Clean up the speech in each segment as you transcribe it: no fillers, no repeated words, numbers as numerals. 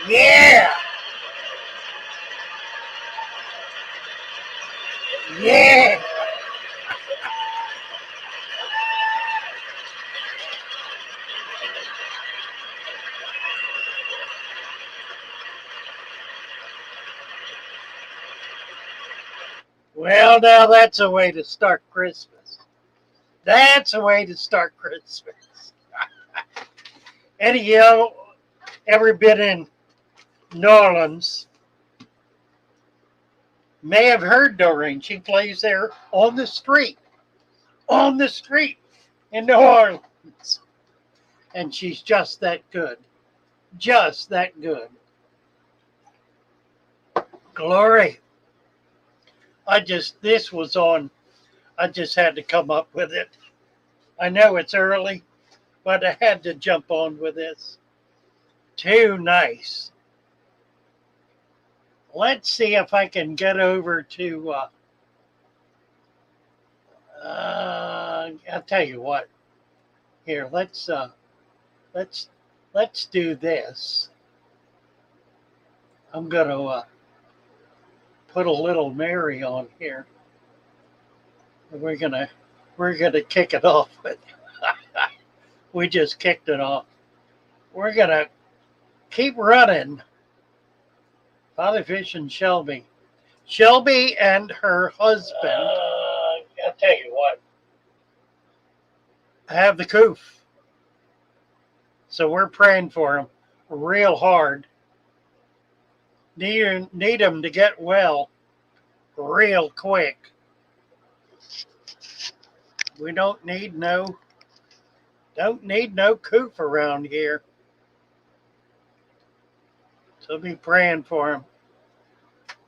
Yeah! Yeah! Well, now that's a way to start Christmas. That's a way to start Christmas. Eddie, ever been in New Orleans may have heard Doreen. She plays there on the street in New Orleans. And she's just that good. Just that good. Glory. This was on, I just had to come up with it. I know it's early, but I had to jump on with this. Too nice. Let's see if I can get over to, I'll tell you what. Here, let's, let's do this. I'm going to put a little Mary on here. We're gonna kick it off with. We just kicked it off. We're gonna keep running. Father Fish and Shelby. Shelby and her husband. I'll tell you what. Have the coof. So we're praying for them real hard. Need them to get well real quick. We don't need no coof around here. So be praying for him.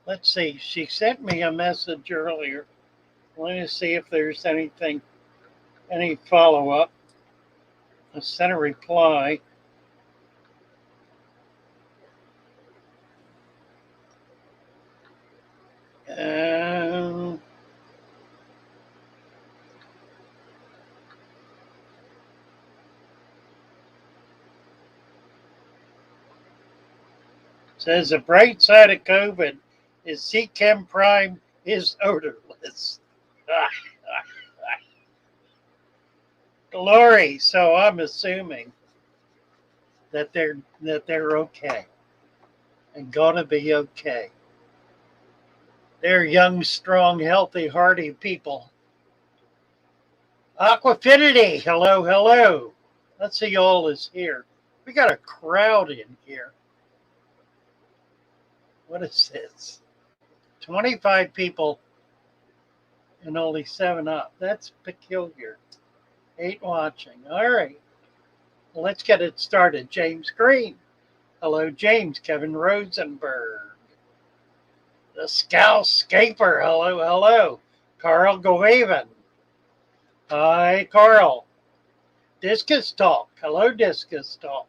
Let's see. She sent me a message earlier. Let me see if there's any follow-up. I sent a reply. Says the bright side of COVID is C-Chem Prime is odorless. Glory. So I'm assuming that they're okay and gonna be okay. They're young, strong, healthy, hardy people. Aquafinity. Hello, hello. Let's see all is here. We got a crowd in here. What is this? 25 people and only 7 up. That's peculiar. 8 watching. All right. Well, let's get it started. James Green. Hello, James. Kevin Rosenberg. The Scout Scaper. Hello, hello. Carl Govaven. Hi, Carl. Discus Talk. Hello, Discus Talk.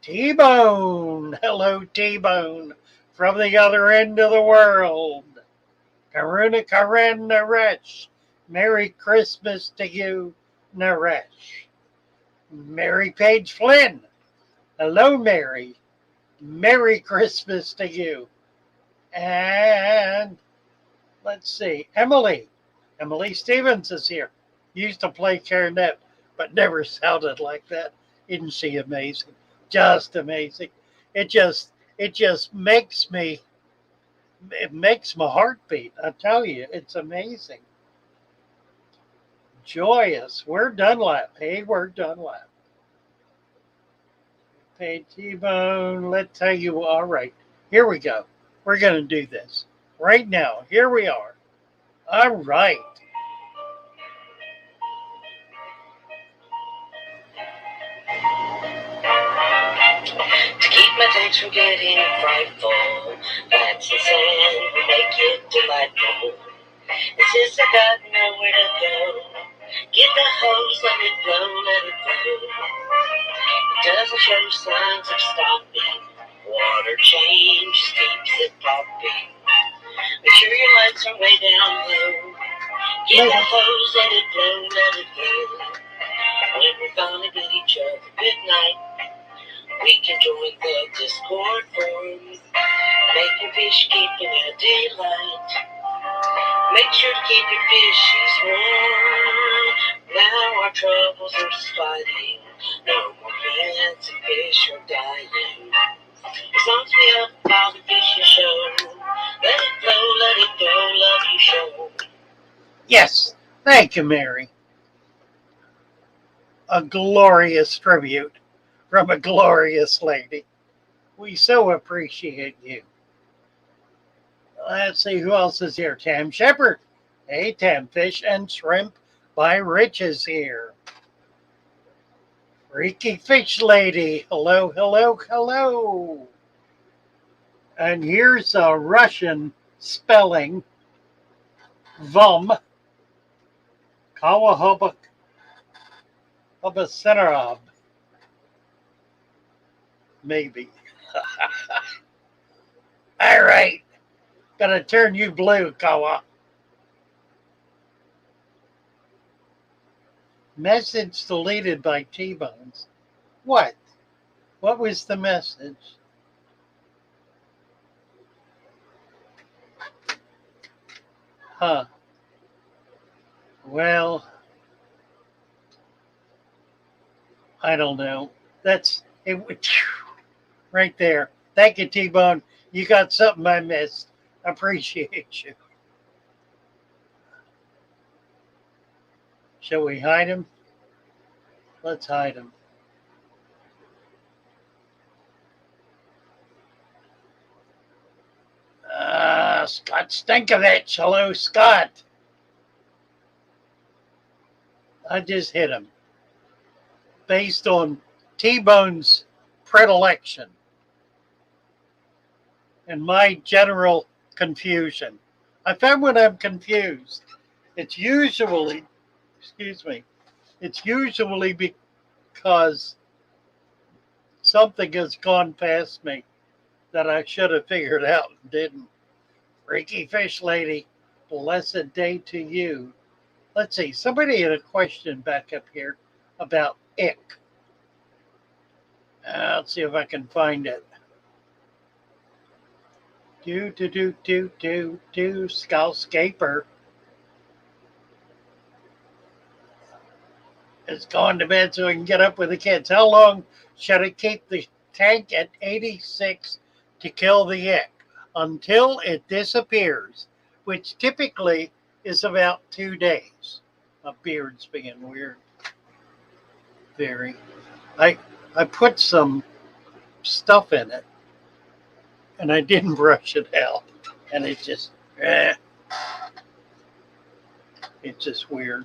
T-Bone. Hello, T-Bone. From the other end of the world. Karuna Karen Naresh. Merry Christmas to you, Naresh. Mary Page Flynn. Hello, Mary. Merry Christmas to you. And let's see, Emily. Emily Stevens is here. Used to play clarinet, but never sounded like that. Isn't she amazing? Just amazing. It just makes me, it makes my heart beat. I tell you, it's amazing. Joyous. We're Dunlap. Hey, we're Dunlap. Hey, T-Bone. Let's tell you. All right. Here we go. We're going to do this right now. Here we are. All right. To keep my thoughts from getting frightful, that's the sand will make it delightful. It's just I got nowhere to go. Get the hose, let it blow, let it blow. It doesn't show signs of stopping. Water change keeps it popping. Make sure your lights are way down low. Get the hose, let it blow, let it blow. When we finally bid each other good night, we can join the Discord forums. Making fish, keeping a daylight. Make sure to keep your fishies warm. Now our troubles are sliding. No more plants and fish are dying. As long as we up while the fishes show. Let it flow, let it go, love you show. Yes, thank you, Mary. A glorious tribute from a glorious lady. We so appreciate you. Let's see who else is here. Tam Shepherd. Hey, Tam. Fish and Shrimp by Rich is here. Freaky Fish Lady. Hello, hello, hello. And here's a Russian spelling. Vom. Kawahobacenarab. Maybe. All right. Gonna turn you blue, Kawa. Message deleted by T-Bones. What? What was the message? Huh. Well, I don't know. That's it. Right there. Thank you, T-Bone. You got something I missed. Appreciate you. Shall we hide him? Let's hide him. Scott Stankovich. Hello, Scott. I just hit him based on T-Bone's predilection and my general confusion. I found when I'm confused, it's usually, it's usually because something has gone past me that I should have figured out and didn't. Freaky Fish Lady, blessed day to you. Let's see, somebody had a question back up here about ick. Let's see if I can find it. Skullscaper is gone to bed so he can get up with the kids. How long should I keep the tank at 86 to kill the ick? Until it disappears, which typically is about 2 days. My beard's being weird. Very. I put some stuff in it and I didn't brush it out. And it just, it's just weird.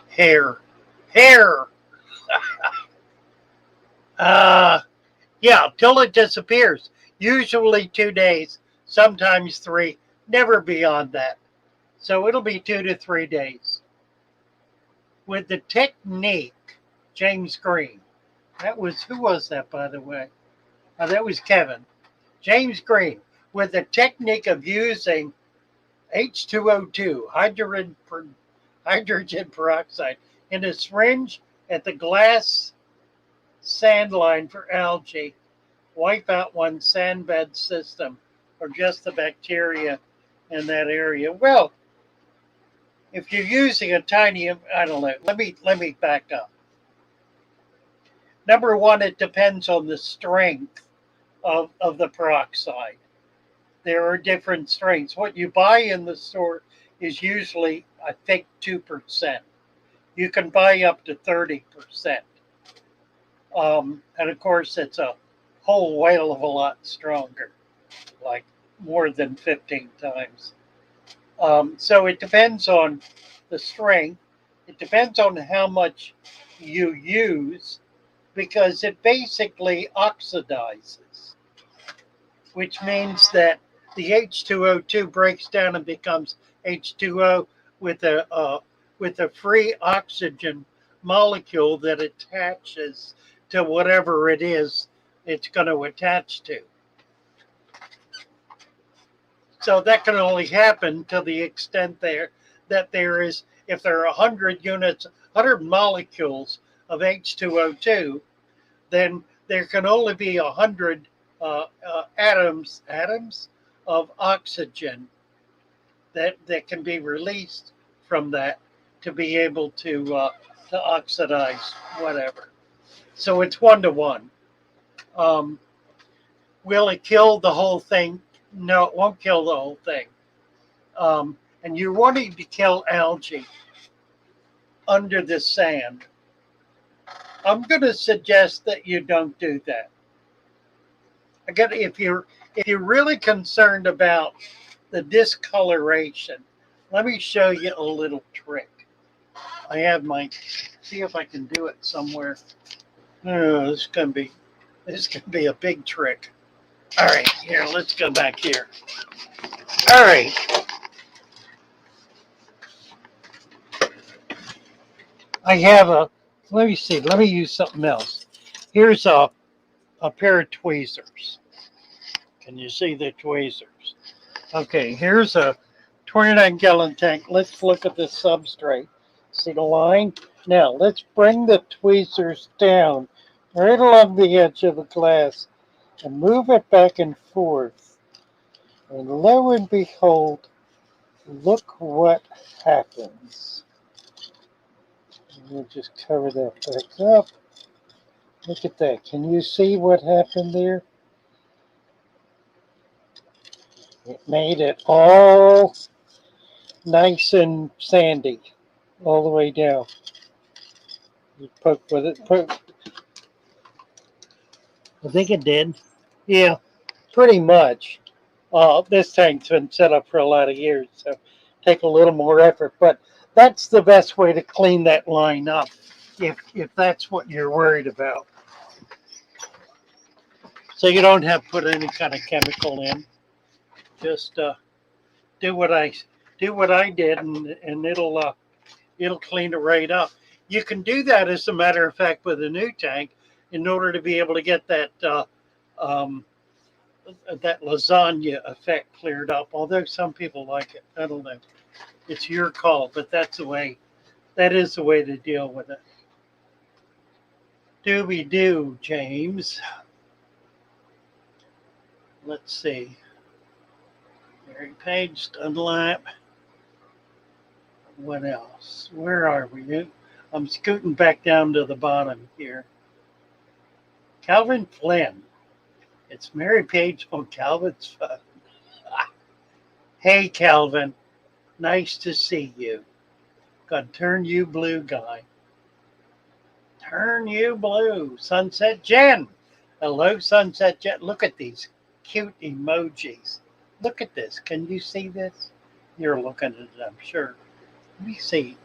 Hair. Yeah, till it disappears. Usually 2 days, sometimes 3, never beyond that. So it'll be 2 to 3 days. With the technique, James Green. Who was that, by the way? Oh, that was Kevin. James Green, with the technique of using H2O2, hydrogen peroxide, in a syringe at the glass sand line for algae, wipe out one sandbed system or just the bacteria in that area. Well, if you're using a tiny, I don't know. Let me back up. Number one, it depends on the strength of the peroxide. There are different strengths. What you buy in the store is usually, I think, 2%. You can buy up to 30%. And of course, it's a whole whale of a lot stronger, like more than 15 times. So it depends on the strength. It depends on how much you use, because it basically oxidizes, which means that the H2O2 breaks down and becomes H2O with a free oxygen molecule that attaches to whatever it is it's going to attach to. So that can only happen to the extent that there is, if there are 100 molecules of H2O2, then there can only be 100 atoms of oxygen that can be released from that to be able to oxidize whatever. So it's 1 to 1. Um, will it kill the whole thing? No, it won't kill the whole thing. And you're wanting to kill algae under the sand. I'm going to suggest that you don't do that. Again, if you're really concerned about the discoloration, let me show you a little trick. I have see if I can do it somewhere. Oh, this is gonna be a big trick. All right, here, let's go back here. All right. I have let me see, let me use something else. Here's a pair of tweezers. Can you see the tweezers? Okay, here's a 29-gallon tank. Let's look at the substrate. See the line? Now, let's bring the tweezers down right along the edge of the glass and move it back and forth. And lo and behold, look what happens. We'll just cover that back up. Look at that. Can you see what happened there? It made it all nice and sandy all the way down. You poke with it. I think it did. Yeah, pretty much. This tank's been set up for a lot of years, so take a little more effort. But that's the best way to clean that line up, if that's what you're worried about. So you don't have to put any kind of chemical in. Just do what I did, and it'll clean it right up. You can do that, as a matter of fact, with a new tank, in order to be able to get that that lasagna effect cleared up. Although some people like it, I don't know. It's your call, but that's the way. That is the way to deal with it. Dooby doo, James. Let's see. Mary Page, Dunlap. What else? Where are we? I'm scooting back down to the bottom here. Calvin Flynn. It's Mary Page on Calvin's phone. Hey, Calvin. Nice to see you. Gonna turn you blue, guy. Turn you blue. Sunset Jen. Hello, Sunset Jen. Look at these cute emojis. Look at this. Can you see this? You're looking at it, I'm sure. Let me see.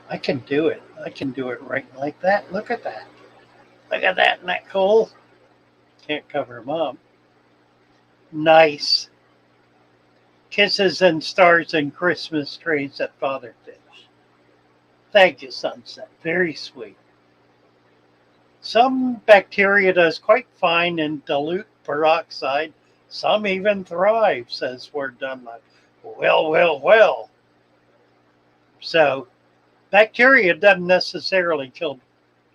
I can do it. I can do it right like that. Look at that. Look at that. Isn't that cool? Can't cover them up. Nice. Kisses and stars and Christmas trees at Father Fish. Thank you, Sunset. Very sweet. Some bacteria does quite fine in dilute peroxide. Some even thrive, says Word Dunlap. Well. So, bacteria doesn't necessarily kill,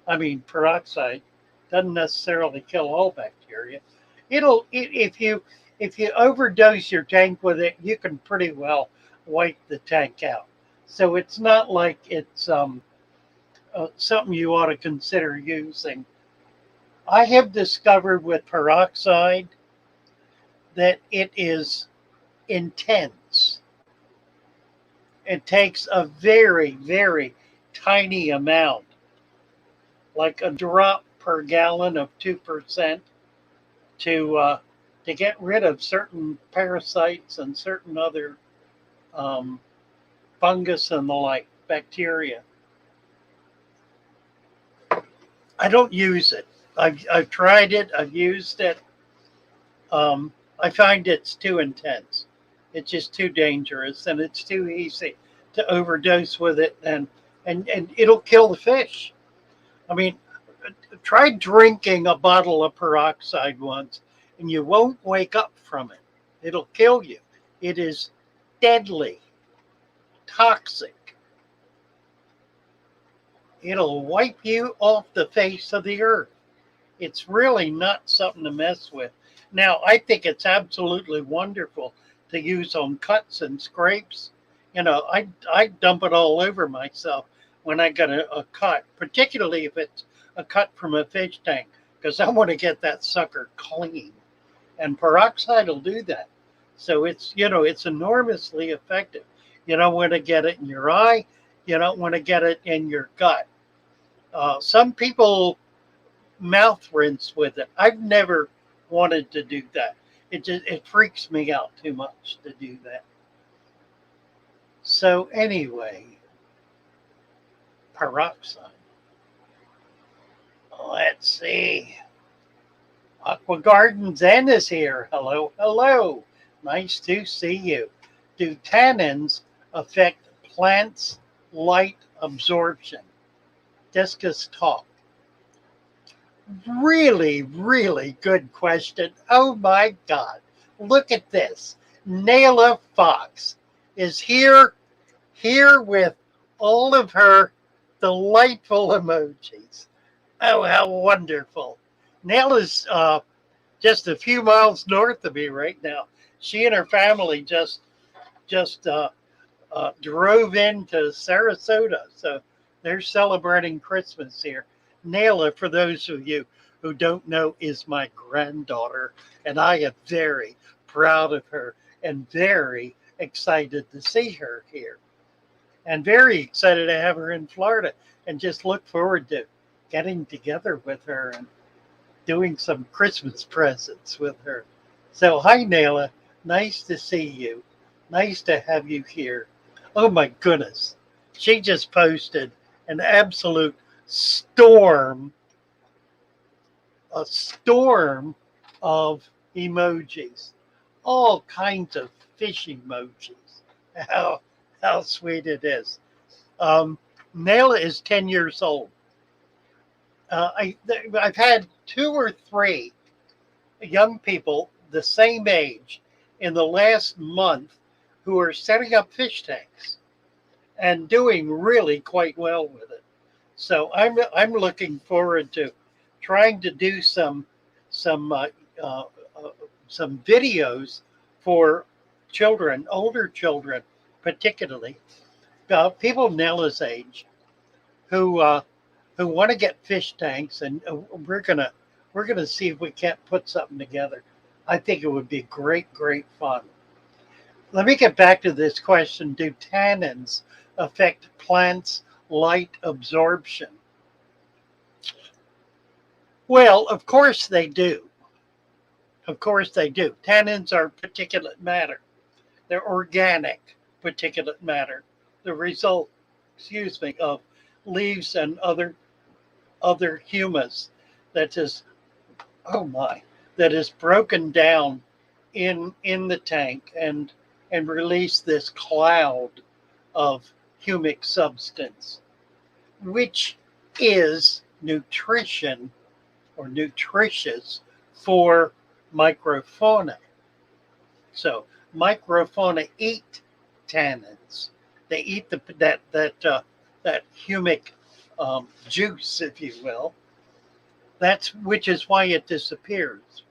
peroxide doesn't necessarily kill all bacteria. If you overdose your tank with it, you can pretty well wipe the tank out. So it's not like it's something you ought to consider using. I have discovered with peroxide that it is intense. It takes a very, very tiny amount, like a drop per gallon of 2%, to get rid of certain parasites and certain other fungus and the like, bacteria. I don't use it. I've tried it. I've used it. I find it's too intense. It's just too dangerous, and it's too easy to overdose with it, and it'll kill the fish. I mean, try drinking a bottle of peroxide once, and you won't wake up from it. It'll kill you. It is deadly, toxic. It'll wipe you off the face of the earth. It's really not something to mess with. Now, I think it's absolutely wonderful to use on cuts and scrapes. I dump it all over myself when I get a cut, particularly if it's a cut from a fish tank, because I want to get that sucker clean. And peroxide will do that. So it's enormously effective. You don't want to get it in your eye. You don't want to get it in your gut. Some people mouth rinse with it. I've never wanted to do that. It freaks me out too much to do that. So anyway, peroxide. Let's see. Aqua Garden Zen is here. Hello, hello. Nice to see you. Do tannins affect plants' light absorption? Discus talk. Really, really good question. Oh my God. Look at this. Nayla Fox is here with all of her delightful emojis. Oh, how wonderful. Nayla's just a few miles north of me right now. She and her family just drove into Sarasota. So they're celebrating Christmas here. Nayla, for those of you who don't know, is my granddaughter, and I am very proud of her and very excited to see her here. And very excited to have her in Florida, and just look forward to getting together with her and doing some Christmas presents with her. So, hi, Nayla. Nice to see you. Nice to have you here. Oh, my goodness. She just posted an absolute storm, a storm of emojis, all kinds of fish emojis. How sweet it is. Nayla is 10 years old. I've had 2 or 3 young people the same age in the last month who are setting up fish tanks and doing really quite well with it. So I'm looking forward to trying to do some uh, uh, some videos for children, older children, particularly people Nella's age who want to get fish tanks, and we're gonna see if we can't put something together. I think it would be great fun. Let me get back to this question: do tannins affect plants' light absorption? Well, of course they do. Of course they do. Tannins are particulate matter. They're organic particulate matter. The result, of leaves and other humus that is, oh my, that is broken down in the tank and release this cloud of humic substance, which is nutrition or nutritious for microfauna. So microfauna eat tannins. They eat that humic juice, if you will. That's which is why it disappears,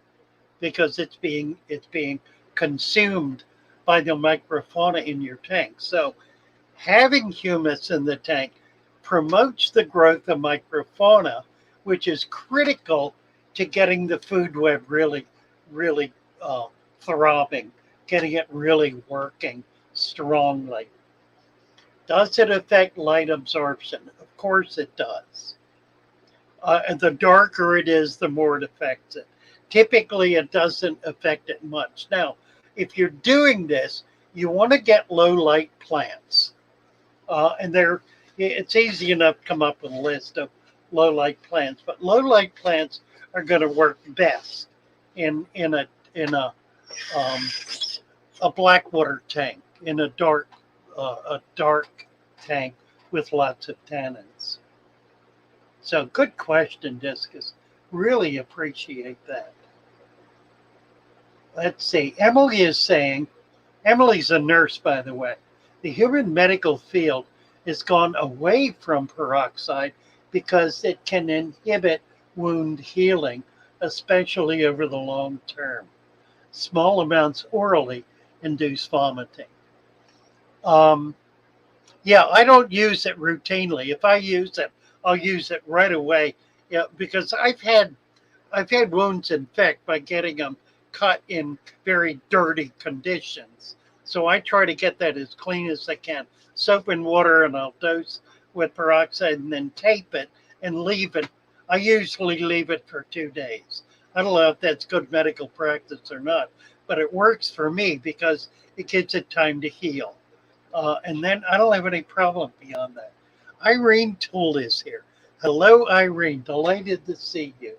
because it's being consumed by the microfauna in your tank. So having humus in the tank promotes the growth of microfauna, which is critical to getting the food web really throbbing, getting it really working strongly. Does it affect light absorption? Of course it does. And the darker it is, the more it affects it. Typically, it doesn't affect it much. Now, if you're doing this, you want to get low light plants. And it's easy enough to come up with a list of low light plants, but low light plants are going to work best in um, a black water tank, in a dark tank with lots of tannins. So good question, Discus. Really appreciate that. Let's see. Emily's a nurse, by the way. The human medical field has gone away from peroxide because it can inhibit wound healing, especially over the long term. Small amounts orally induce vomiting. Um, yeah, I don't use it routinely. If I use it, I'll use it right away. Yeah, because I've had wounds infect by getting them cut in very dirty conditions. So I try to get that as clean as I can. Soap and water, and I'll dose with peroxide and then tape it and leave it. I usually leave it for 2 days. I don't know if that's good medical practice or not, but it works for me because it gives it time to heal. And then I don't have any problem beyond that. Irene Toole is here. Hello, Irene. Delighted to see you.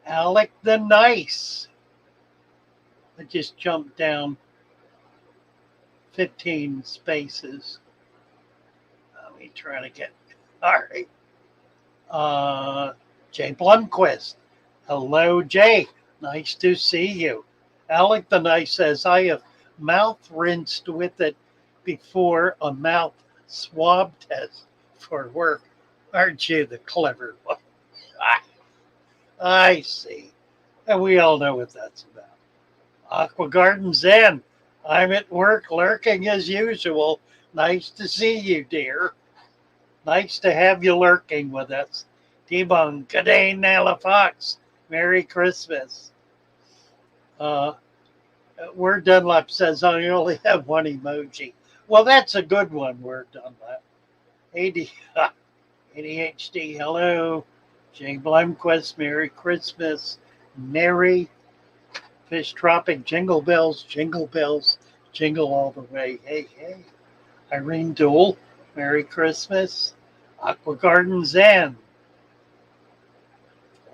Alec the Nice. I just jumped down 15 spaces. Let me try to get. All right. Jay Blumquist. Hello, Jay. Nice to see you. Alec the Nice says, I have mouth rinsed with it before a mouth swab test for work. Aren't you the clever one? I see. And we all know what that's about. Aqua Garden Zen. I'm at work lurking as usual. Nice to see you, dear. Nice to have you lurking with us. T-Bone, good day, Nala Fox. Merry Christmas. Word Dunlap says I only have one emoji. Well, that's a good one, Word Dunlap. ADHD, hello. Jay Blumquist, Merry Christmas. Merry Fish Tropic, jingle bells, jingle all the way. Hey, hey. Irene Dool, Merry Christmas. Aqua Garden Zen,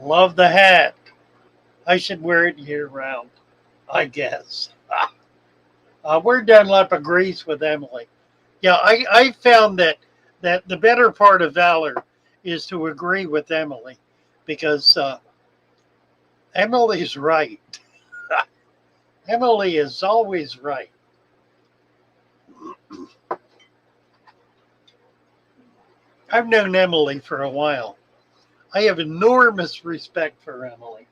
love the hat. I should wear it year round, I guess. Word Dunlap agrees with Emily. Yeah, I found that the better part of valor is to agree with Emily because Emily's right. Emily is always right. I've known Emily for a while. I have enormous respect for Emily.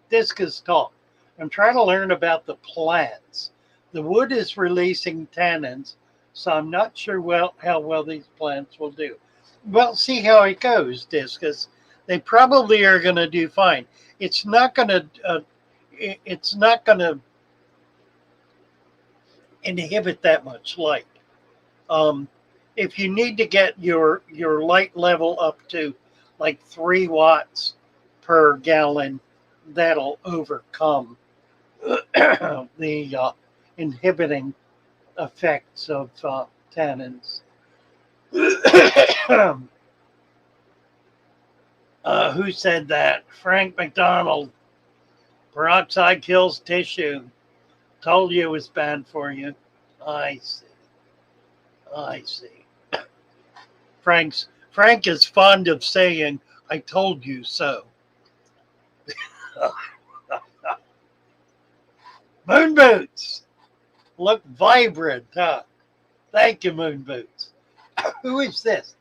Discus talk. I'm trying to learn about the plants. The wood is releasing tannins, so I'm not sure how well these plants will do. Well, see how it goes, Discus. They probably are going to do fine. It's not going to. It's not going to inhibit that much light. If you need to get your light level up to like 3 watts per gallon, that'll overcome the inhibiting effects of tannins. Who said that? Frank McDonald. Peroxide kills tissue. Told you it was bad for you. I see. I see. Frank is fond of saying, I told you so. Moon Boots. Look vibrant, huh? Thank you, Moon Boots. Who is this?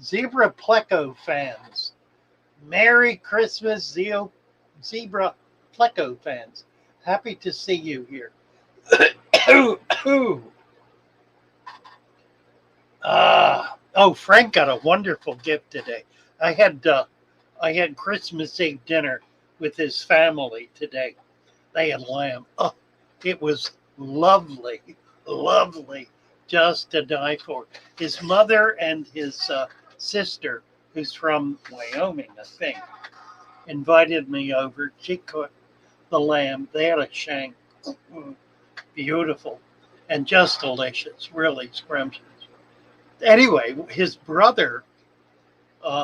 Zebra Pleco fans. Merry Christmas, Zebra Pleco fans. Happy to see you here. Frank got a wonderful gift today. I had Christmas Eve dinner with his family today. They had lamb. Oh, it was lovely, lovely, just to die for. His mother and his sister, who's from Wyoming, I think, invited me over. She cooked the lamb. They had a shank. Beautiful and just delicious, really scrumptious. Anyway, his brother,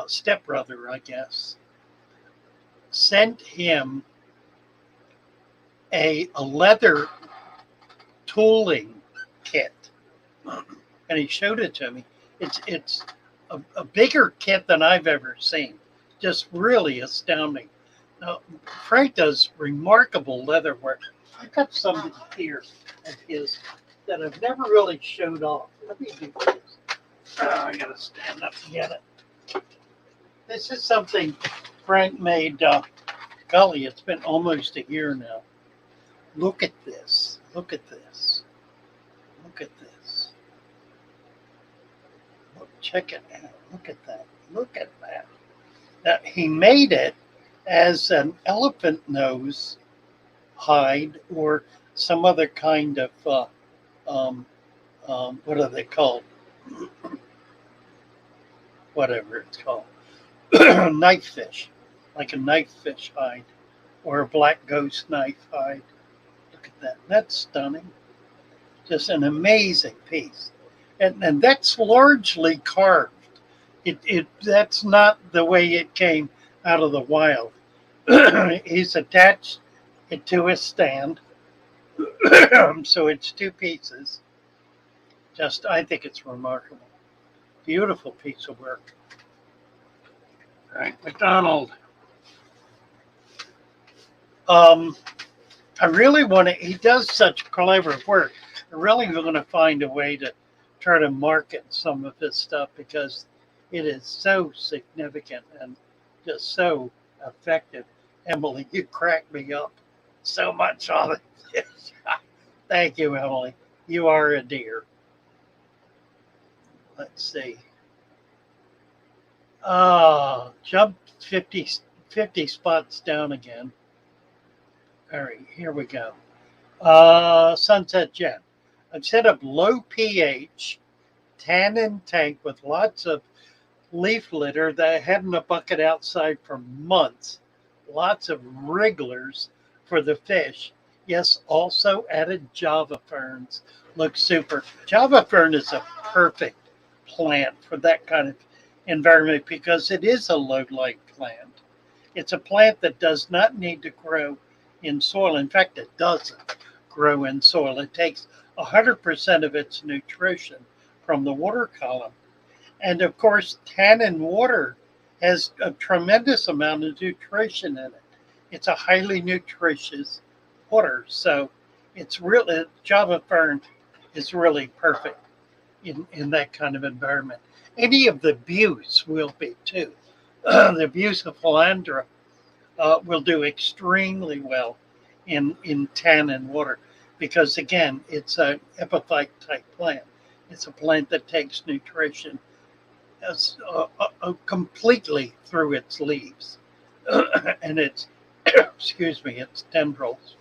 stepbrother, I guess, sent him a leather tooling kit, and he showed it to me. It's a bigger kit than I've ever seen. Just really astounding. Now, Frank does remarkable leather work. I've got something here of his that I've never really showed off. Let me do this. I gotta stand up and get it. This is something Frank made. Golly, it's been almost a year now. Look at this. Look at this. Look at this. Look, check it out. Look at that. Look at that. Now, he made it as an elephant nose hide or some other kind of, um, what are they called? Whatever it's called. Knife fish. Like a knife fish hide or a black ghost knife hide. Look at that. That's stunning. Just an amazing piece. And that's largely carved. That's not the way it came out of the wild. He's attached it to a stand. So it's two pieces. Just I think it's remarkable. Beautiful piece of work. Right, McDonald. I really want to. He does such clever work. I really want to find a way to try to market some of his stuff because it is so significant and just so effective. Emily, you crack me up so much on it. Thank you, Emily. You are a dear. Let's see. Jumped 50 spots down again. All right, here we go. Sunset Jet. I've set up low pH tannin tank with lots of leaf litter that I had in a bucket outside for months. Lots of wrigglers for the fish. Yes, also added Java ferns. Looks super. Java fern is a perfect plant for that kind of environment because it is a low light plant. It's a plant that does not need to grow in soil. In fact, it doesn't grow in soil. It takes 100% of its nutrition from the water column. And of course, tannin water has a tremendous amount of nutrition in it. It's a highly nutritious water. So it's really, Java fern is really perfect in that kind of environment. Any of the buttes will be too. The Bucephalandra will do extremely well in tannin water because, again, it's an epiphyte type plant. It's a plant that takes nutrition completely through its leaves and its, excuse me, its tendrils.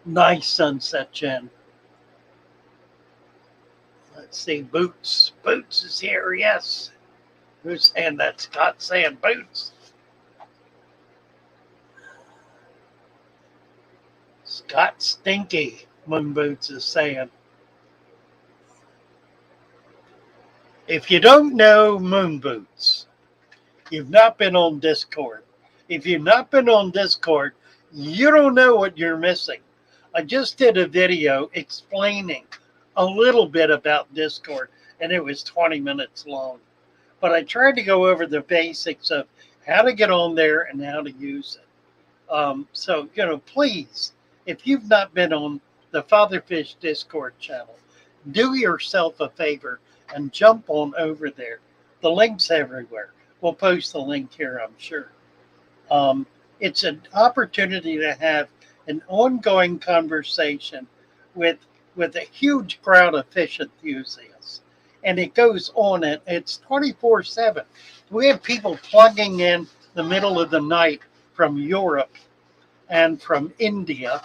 Nice sunset, Jen. Let's see, Boots. Boots is here, yes. Who's saying that? Scott saying Boots. Scott Stinky, Moon Boots is saying. If you don't know Moon Boots, you've not been on Discord. If you've not been on Discord, you don't know what you're missing. I just did a video explaining a little bit about Discord, and it was 20 minutes long. But I tried to go over the basics of how to get on there and how to use it. So, please, if you've not been on the Fatherfish Discord channel, do yourself a favor and jump on over there. The link's everywhere. We'll post the link here, I'm sure. It's an opportunity to have an ongoing conversation with a huge crowd of fish enthusiasts. And it goes on, and it's 24/7. We have people plugging in the middle of the night from Europe and from India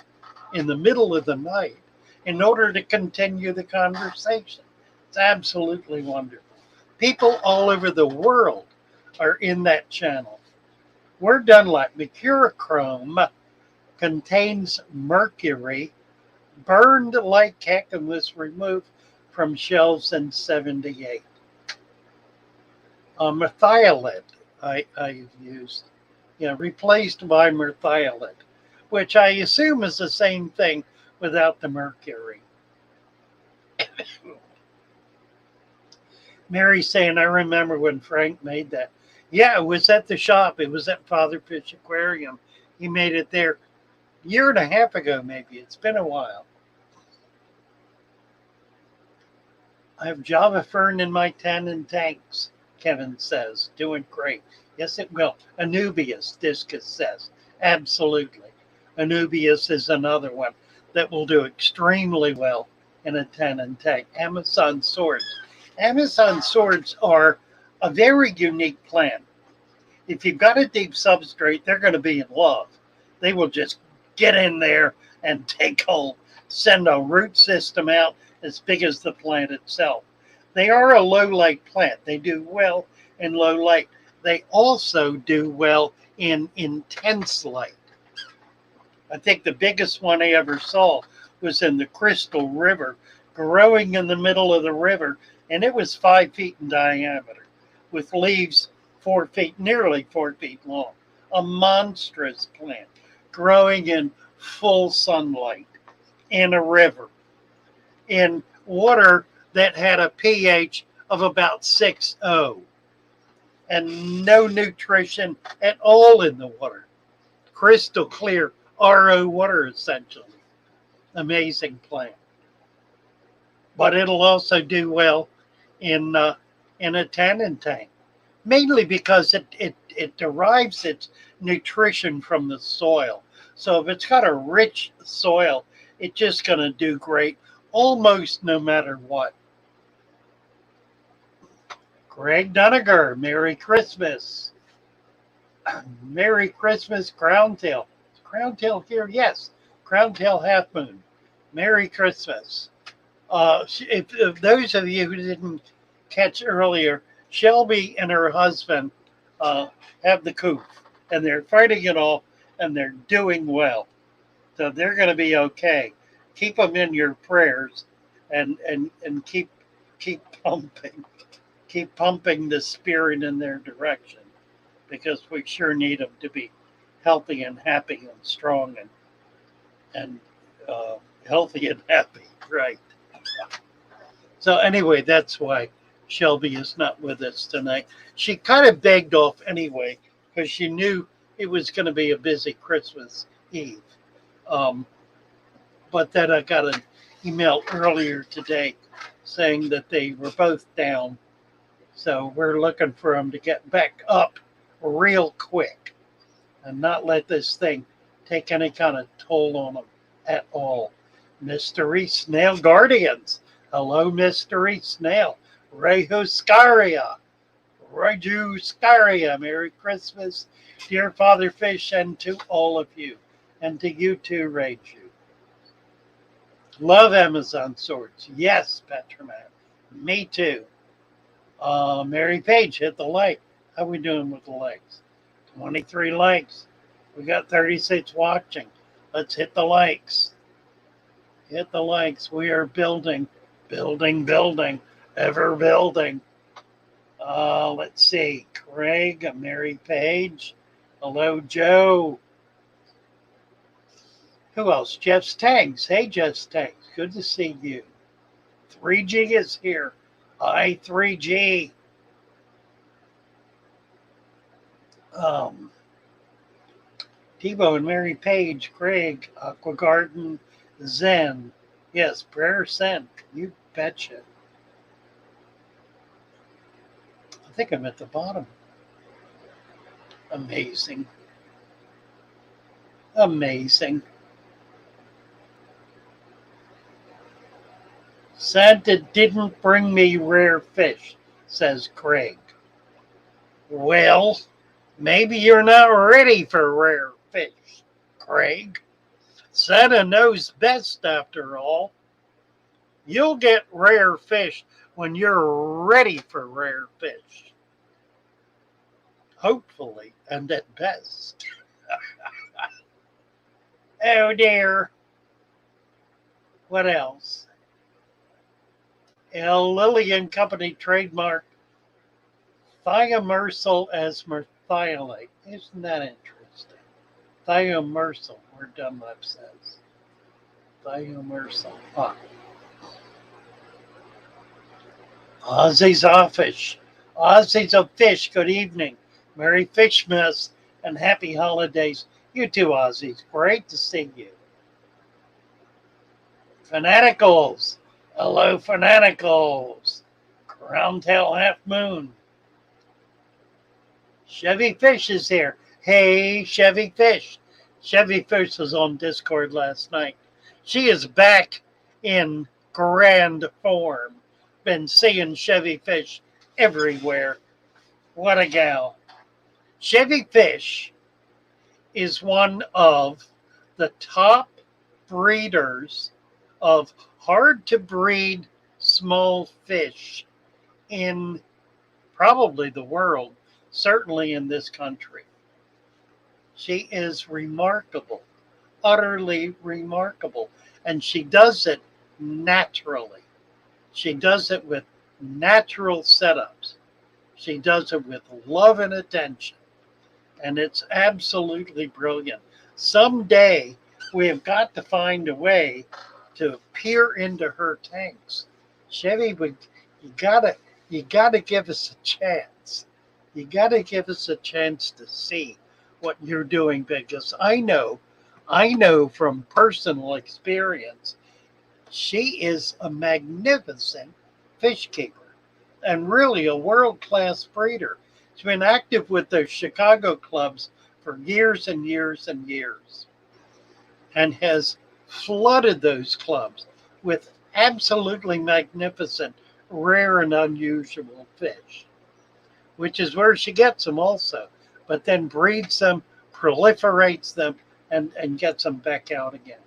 in the middle of the night in order to continue the conversation. It's absolutely wonderful. People all over the world are in that channel. We're done like mercurochrome contains mercury, burned like heck, and was removed from shelves in 78. Merthiolate I've used, replaced by merthiolate, which I assume is the same thing without the mercury. Mary's saying, I remember when Frank made that. Yeah, it was at the shop. It was at Fatherfish Aquarium. He made it there a year and a half ago, maybe. It's been a while. I have Java fern in my tannin tanks. Kevin says. Doing great. Yes, it will. Anubius, Discus says. Absolutely. Anubius is another one that will do extremely well in a Tannin tank. Amazon swords. Amazon swords are a very unique plant. If you've got a deep substrate, they're going to be in love. They will just get in there and take hold, send a root system out as big as the plant itself. They are a low light plant. They do well in low light. They also do well in intense light. I think the biggest one I ever saw was in the Crystal River, growing in the middle of the river, and it was 5 feet in diameter with leaves 4 feet, nearly 4 feet long. A monstrous plant growing in full sunlight in a river, in water that had a pH of about 6.0 and no nutrition at all in the water. Crystal clear RO water, essentially. Amazing plant. But it'll also do well in a tannin tank, mainly because it derives its nutrition from the soil. So if it's got a rich soil, it's just going to do great almost no matter what. Greg Duniger, Merry Christmas. Merry Christmas, Crowntail. Is Crowntail here? Yes. Crowntail Half Moon. Merry Christmas. If those of you who didn't catch earlier, Shelby and her husband have the coop, and they're fighting it off, and they're doing well. So they're going to be okay. Keep them in your prayers, and keep pumping. Keep pumping the spirit in their direction, because we sure need them to be healthy and happy and strong and healthy and happy, right? So anyway, that's why Shelby is not with us tonight. She kind of begged off anyway because she knew it was going to be a busy Christmas Eve. But then I got an email earlier today saying that they were both down. So we're looking for them to get back up real quick and not let this thing take any kind of toll on them at all. Mystery Snail Guardians. Hello, Mystery Snail. Rehuskaria. Rejuskaria. Merry Christmas, dear Father Fish, and to all of you. And to you too, Reju. Love Amazon swords. Yes, Petromat. Me too. Mary Page, hit the like. How we doing with the likes? 23 likes. We got 36 watching. Let's hit the likes. Hit the likes. We are building, ever building. Let's see. Craig, Mary Page. Hello, Joe. Who else? Jeff's Tanks. Hey, Jeff's Tanks. Good to see you. 3G is here. Hi, 3G. Tebow and Mary Page, Craig, Aqua Garden, Zen. Yes, prayer sent. You betcha. I think I'm at the bottom. Amazing. Amazing. Santa didn't bring me rare fish, says Craig. Well, maybe you're not ready for rare fish, Craig. Santa knows best after all. You'll get rare fish when you're ready for rare fish. Hopefully, and at best. Oh dear. What else? L. Lillian Company trademark thiamersyl as merthiolate. Isn't that interesting? Thiamersyl, where Dunlap says. Thiamersyl. Ozzy's Offish. Ozzy's of Fish, good evening. Merry Fishmas and happy holidays. You too, Ozzy's. Great to see you. Fanaticals. Hello, Fanaticals. Crowntail Half Moon. Chevy Fish is here. Hey, Chevy Fish. Chevy Fish was on Discord last night. She is back in grand form. Been seeing Chevy Fish everywhere. What a gal. Chevy Fish is one of the top breeders of hard to breed small fish in probably the world, certainly in this country. She is remarkable, utterly remarkable, and she does it naturally. She does it with natural setups. She does it with love and attention, and it's absolutely brilliant. Someday we have got to find a way to peer into her tanks. Chevy, you gotta you gotta give us a chance. You gotta give us a chance to see what you're doing because I know from personal experience, she is a magnificent fish keeper and really a world class breeder. She's been active with those Chicago clubs for years and years and years and has flooded those clubs with absolutely magnificent, rare, and unusual fish, which is where she gets them also, but then breeds them, proliferates them, and gets them back out again.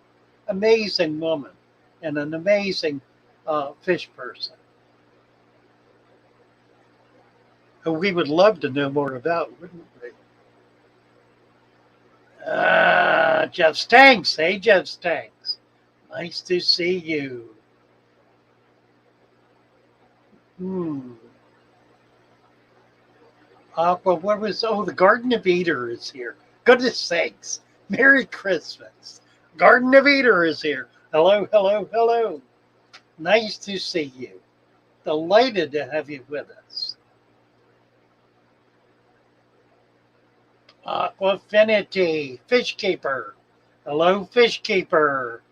Amazing woman and an amazing fish person who we would love to know more about, wouldn't we? Jeff's Tanks. Hey, Jeff's Tanks. Nice to see you. Well, what was, the Garden of Eden is here. Goodness sakes. Merry Christmas. Garden of Eden is here. Hello, hello, hello. Nice to see you. Delighted to have you with us. Aquafinity, Fish Keeper. Hello, Fish Keeper.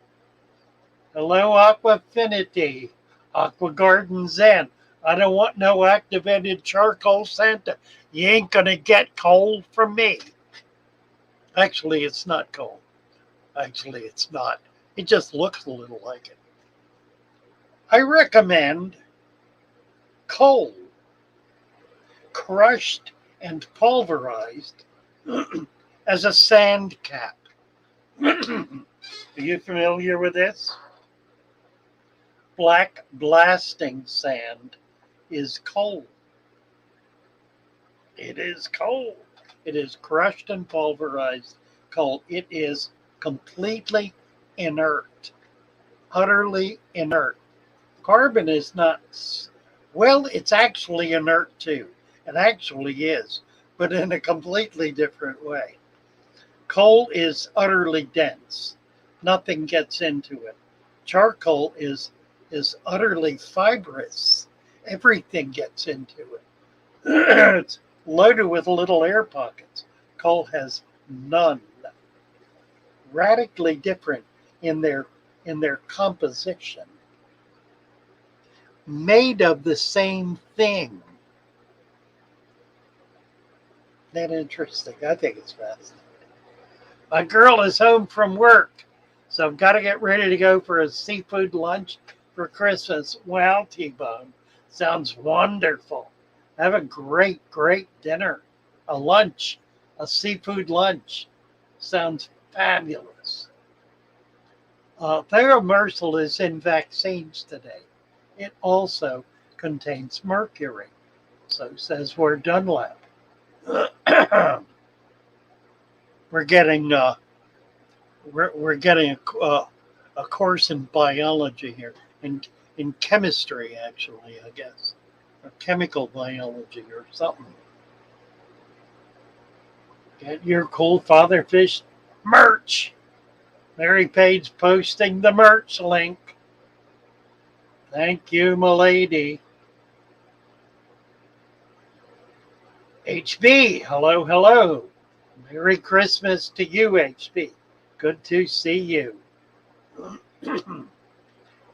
Hello, Aquafinity. Aqua Garden Zen. I don't want no activated charcoal Santa. You ain't gonna get coal from me. Actually, it's not coal. Actually, it's not. It just looks a little like it. I recommend coal, crushed and pulverized as a sand cap. Are you familiar with this? Black blasting sand is coal. It is coal. It is crushed and pulverized coal. It is completely inert, utterly inert. Carbon is not, well, it's actually inert too. It actually is, but in a completely different way. Coal is utterly dense. Nothing gets into it. Charcoal is utterly fibrous. Everything gets into it. It's loaded with little air pockets. Coal has none. Radically different in their composition. Made of the same thing. Isn't that interesting? I think it's fascinating. My girl is home from work, so I've got to get ready to go for a seafood lunch for Christmas. Well, T-Bone, sounds wonderful. Have a great, great dinner, a lunch, a seafood lunch. Sounds fabulous. Theramersal is in vaccines today. It also contains mercury. So says we're Dunlap. We're getting we're getting a course in biology here, in chemistry actually, I guess, or chemical biology or something. Get your cool fatherfish merch. Mary Page posting the merch link. Thank you, m'lady. HB, hello, hello. Merry Christmas to you, HB. Good to see you.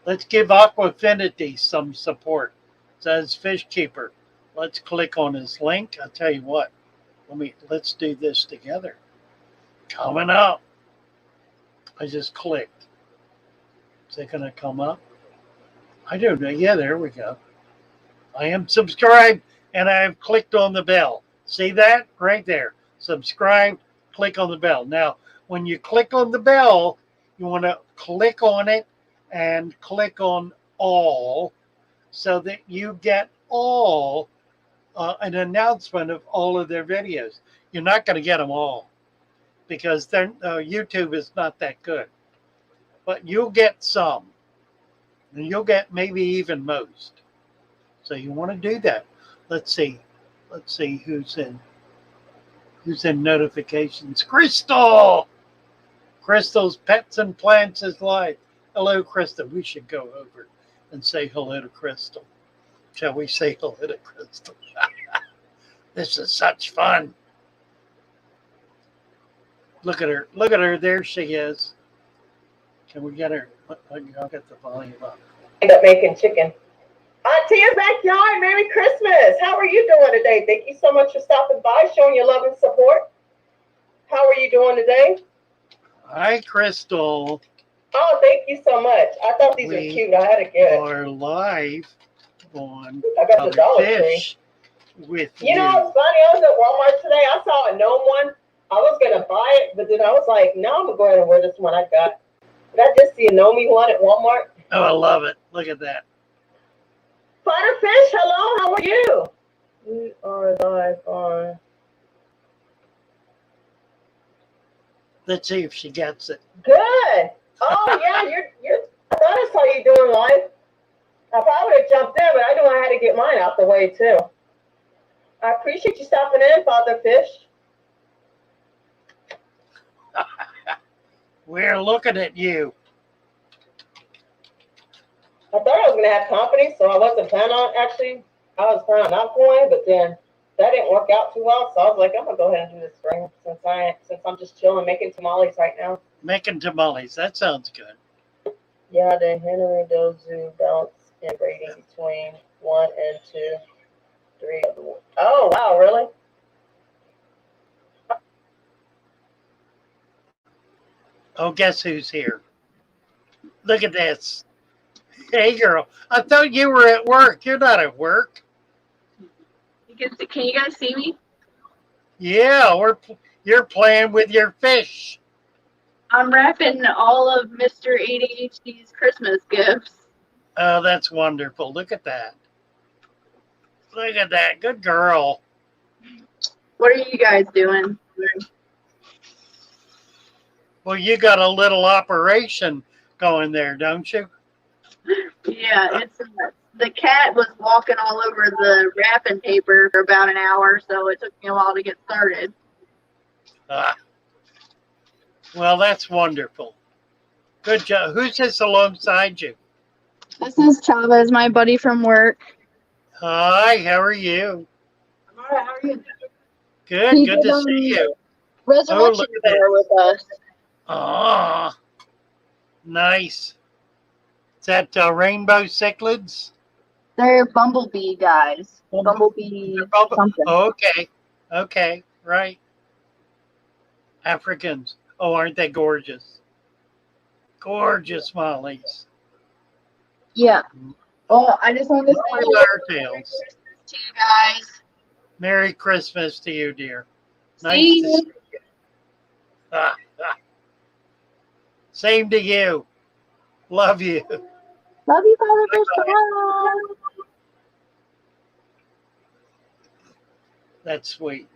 Let's give Aquafinity some support. Says Fish Keeper. Let's click on his link. I'll tell you what. Let's do this together. Coming up. I just clicked. Is it going to come up? I don't know. Yeah, there we go. I am subscribed and I've clicked on the bell. See that? Right there. Subscribe, click on the bell. Now, when you click on the bell, you want to click on it and click on all so that you get all an announcement of all of their videos. You're not going to get them all because YouTube is not that good. But you'll get some. And you'll get maybe even most. So you want to do that. Let's see. Let's see who's in notifications. Crystal! Crystal's Pets and Plants is live. Hello, Crystal. We should go over and say hello to Crystal. Shall we say hello to Crystal? This is such fun. Look at her. Look at her. There she is. Can we get her? I'll get the volume up. End up making chicken. Auntie's backyard. Merry Christmas. How are you doing today? Thank you so much for stopping by, showing your love and support. How are you doing today? Hi, Crystal. Oh, thank you so much. I thought these were cute. I had to get it. Are live on I got the Dollar Tree. With you know, it's funny. I was at Walmart today. I saw a gnome one. I was gonna buy it, but then I was like, no, I'm gonna go ahead and wear this one I got. Did I just see a gnome one at Walmart? Oh, I love it. Look at that. Butterfish, hello. How are you? We are live on. Let's see if she gets it. Good. Oh yeah, you're. I thought I saw you doing live. I probably would have jumped in, but I knew I had to get mine out the way too. I appreciate you stopping in, Father Fish. We're looking at you. I thought I was gonna have company, so I wasn't planning on actually. I was planning on not going, but then that didn't work out too well. So I was like, I'm gonna go ahead and do this spring since I'm just chilling, making tamales right now. Making tamales. That sounds good. Yeah, the Henry Dozu balance and rating between 1 and 2, 3. Oh wow, really? Oh, guess who's here? Look at this. Hey, girl. I thought you were at work. You're not at work. Can you guys see me? Yeah, you're playing with your fish. I'm wrapping all of Mr. ADHD's Christmas gifts. Oh, that's wonderful. Look at that. Look at that. Good girl. What are you guys doing? Well, you got a little operation going there, don't you? Yeah, it's the cat was walking all over the wrapping paper for about an hour, so it took me a while to get started. Well, that's wonderful. Good job. Who's this alongside you? This is Chavez, my buddy from work. Hi, how are you? All right, how are you? Good, good to see you. Resurrection there with us. Ah, nice. Is that rainbow cichlids? They're bumblebee guys. Bumblebee something. Oh, okay, right. Africans. Oh, aren't they gorgeous? Gorgeous mollies. Yeah. Well, I just wanted to say Our tails. to you guys. Merry Christmas to you, dear. Nice See to you. see you. Same to you. Love you. Love you, Father Fish. Bye. That's sweet.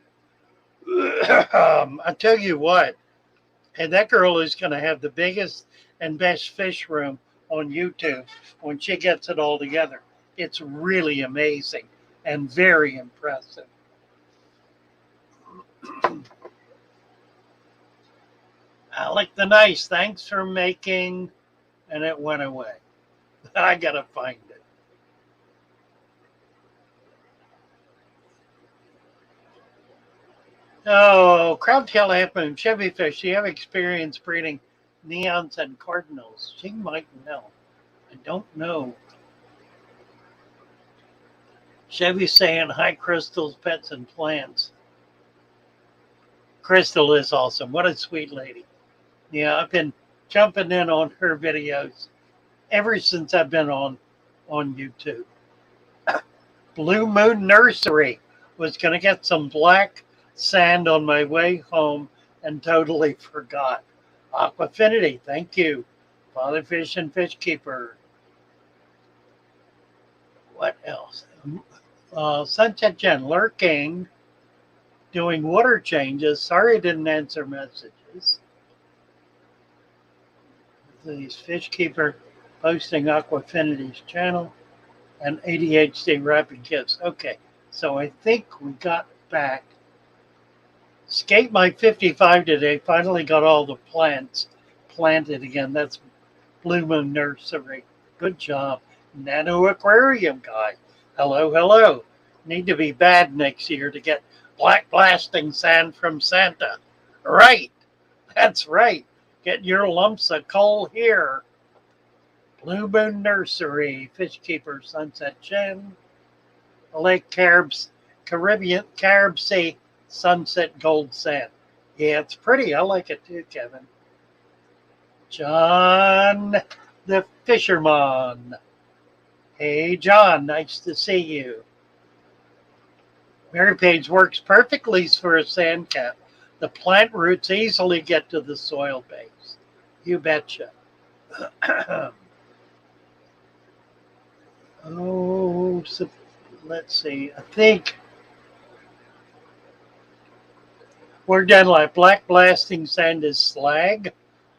I tell you what, and that girl is going to have the biggest and best fish room on YouTube when she gets it all together. It's really amazing and very impressive. Alec the Nice, thanks for making, and it went away. I got to find it. Oh, Crown-tailed half-moon, Chevy fish. Do you have experience breeding neons and cardinals? She might know. I don't know. Chevy saying hi, crystals, pets, and plants. Crystal is awesome. What a sweet lady. Yeah, I've been jumping in on her videos ever since I've been on YouTube. Blue Moon Nursery was going to get some black sand on my way home and totally forgot. Aquafinity, thank you. Father Fish and Fish Keeper. What else? Sunset Jen lurking, doing water changes. Sorry I didn't answer messages. These Fish Keeper posting Aquafinity's channel and ADHD Rapid Gifts. Okay, so I think we got back. Skate My 55 today. Finally got all the plants planted again. That's Blue Moon Nursery. Good job. Nano Aquarium guy. Hello, hello. Need to be bad next year to get black blasting sand from Santa. Right. That's right. Get your lumps of coal here. Blue Moon Nursery. Fish Keeper Sunset Chen. Lake Caribbean Sea Sunset Gold Sand. Yeah, it's pretty. I like it too, Kevin. John the Fisherman. Hey, John, nice to see you. Mary Page works perfectly for a sand cap. The plant roots easily get to the soil base. You betcha. Oh, so let's see. I think we're done. Like black blasting sand is slag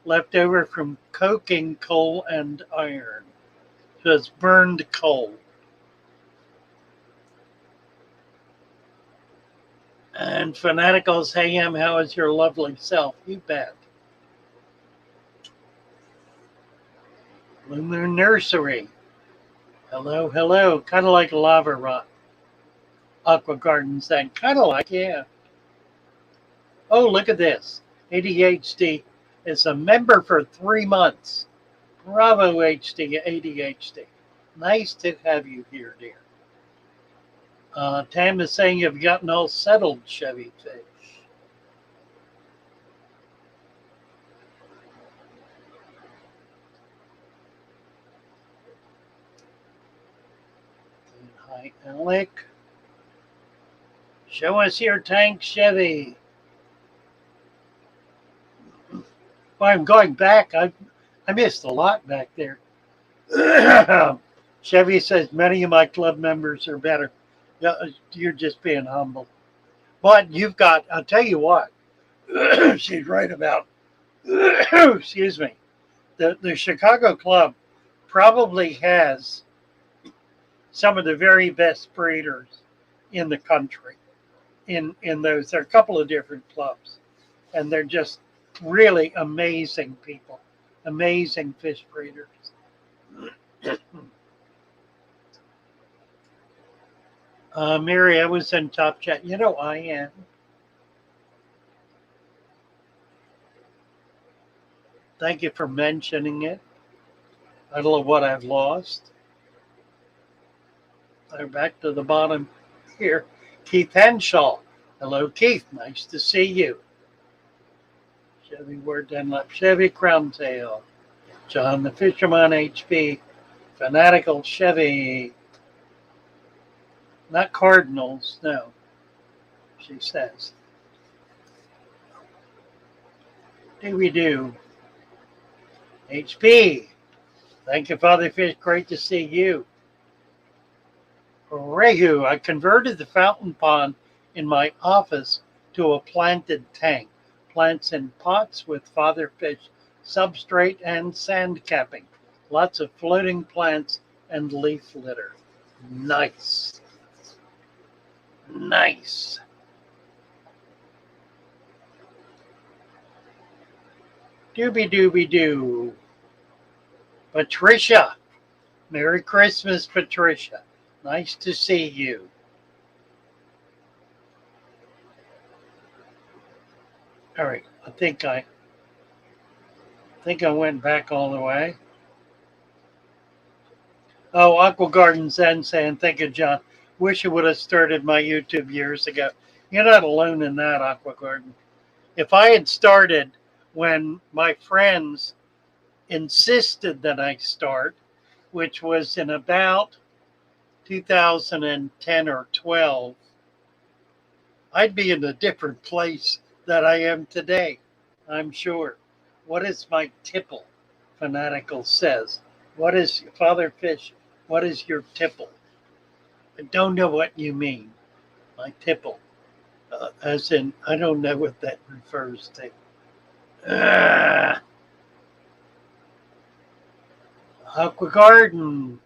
left over from coking coal and iron. So it's burned coal. And Fanaticals, hey, how is your lovely self? You bet. Blue Moon Nursery. Hello, hello. Kind of like lava rock. Aqua Garden sand. Kind of like, yeah. Oh, look at this. ADHD is a member for 3 months. Bravo, ADHD. Nice to have you here, dear. Tam is saying you've gotten all settled, Chevy Fish. Hi, Alec. Show us your tank, Chevy. Well, I'm going back. I missed a lot back there. Chevy says many of my club members are better. You're just being humble. But you've got, I'll tell you what, she's right about, excuse me, the Chicago Club probably has some of the very best breeders in the country. In those, there are a couple of different clubs, and they're just really amazing people, amazing fish breeders. Mary, I was in top chat. You know I am. Thank you for mentioning it. I don't know what I've lost. I'm back to the bottom here. Keith Henshaw. Hello, Keith. Nice to see you. Chevy Word Dunlap. Chevy Crown Tail. John the Fisherman HP. Fanatical Chevy. Not Cardinals, no, she says. Do. HP. Thank you, Father Fish. Great to see you. Rehu. I converted the fountain pond in my office to a planted tank. Plants in pots with Father Fish substrate and sand capping. Lots of floating plants and leaf litter. Nice. Nice. Doo. Patricia. Merry Christmas, Patricia. Nice to see you. All right. I think I went back all the way. Oh, Aqua Garden Zen saying, thank you, John. Wish I would have started my YouTube years ago. You're not alone in that, Aqua Garden. If I had started when my friends insisted that I start, which was in about 2010 or 12, I'd be in a different place that I am today, I'm sure. What is my tipple? Fanatical says. What is Father Fish? What is your tipple? I don't know what you mean. My tipple. As in, I don't know what that refers to. Aqua Garden.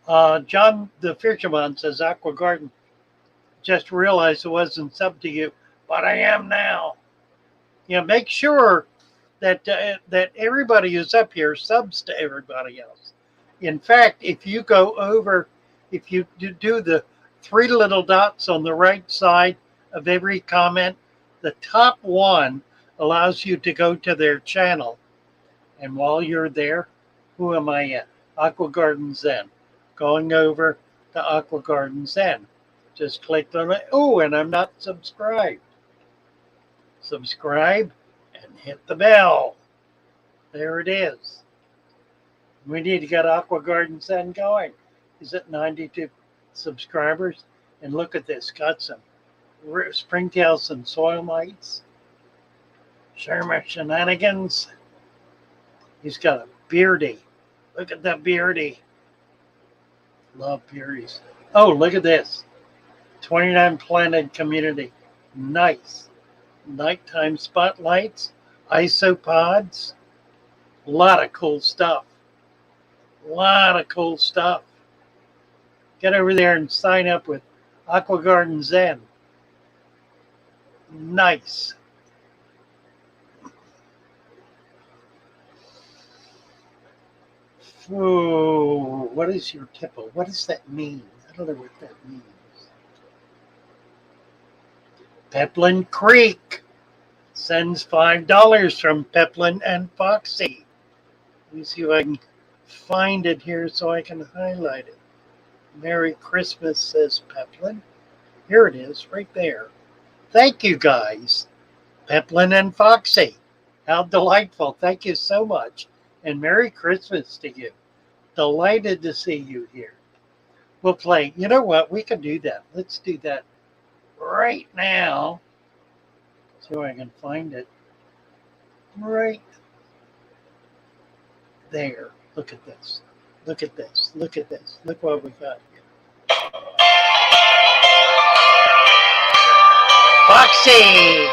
John the Fisherman says Aqua Garden. Just realized it wasn't sub to you, but I am now. Make sure that everybody who's up here subs to everybody else. In fact, if you go over, if you do the three little dots on the right side of every comment, the top one allows you to go to their channel. And while you're there, who am I at? Aqua Garden Zen. Going over to Aqua Garden Zen. Just click on it. Oh, and I'm not subscribed. Subscribe and hit the bell. There it is. We need to get Aqua Garden Zen going. Is it 92 subscribers? And look at this. Got some springtails and soil mites. Sherma shenanigans. He's got a beardy. Look at that beardy. Love beardies. Oh, look at this. 29 planted community. Nice. Nighttime spotlights. Isopods. A lot of cool stuff. A lot of cool stuff. Get over there and sign up with Aqua Garden Zen. Nice. Oh, what is your tipple? What does that mean? I don't know what that means. Peplin Creek sends $5 from Peplin and Foxy. Let me see if I can find it here so I can highlight it. Merry Christmas, says Peplin. Here it is, right there. Thank you, guys. Peplin and Foxy. How delightful. Thank you so much. And Merry Christmas to you. Delighted to see you here. We'll play. You know what? We can do that. Let's do that right now. See if I can find it. Right there. Look at this. Look at this. Look at this. Look what we got here. Foxy!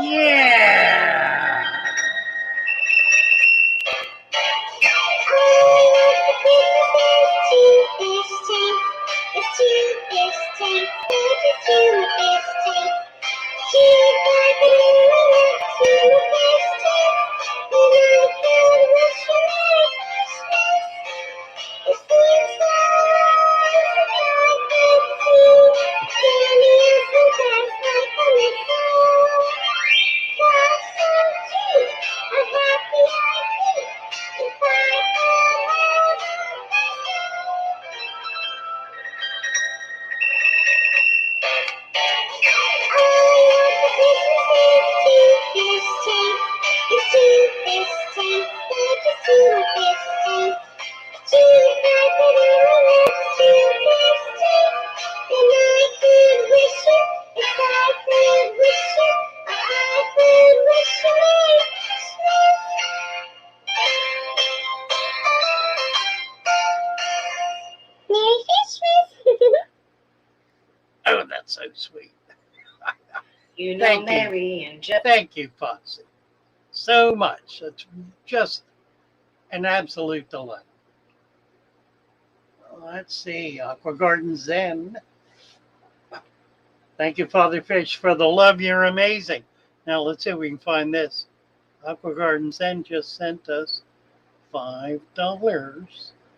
Yeah! Oh, that's so sweet. You know, Thank you. Mary and Jeff. Thank you, Foxy. So much. It's just an absolute delight. Let's see. Aqua Garden Zen. Thank you, Father Fish, for the love. You're amazing. Now let's see if we can find this. Aqua Garden Zen just sent us $5.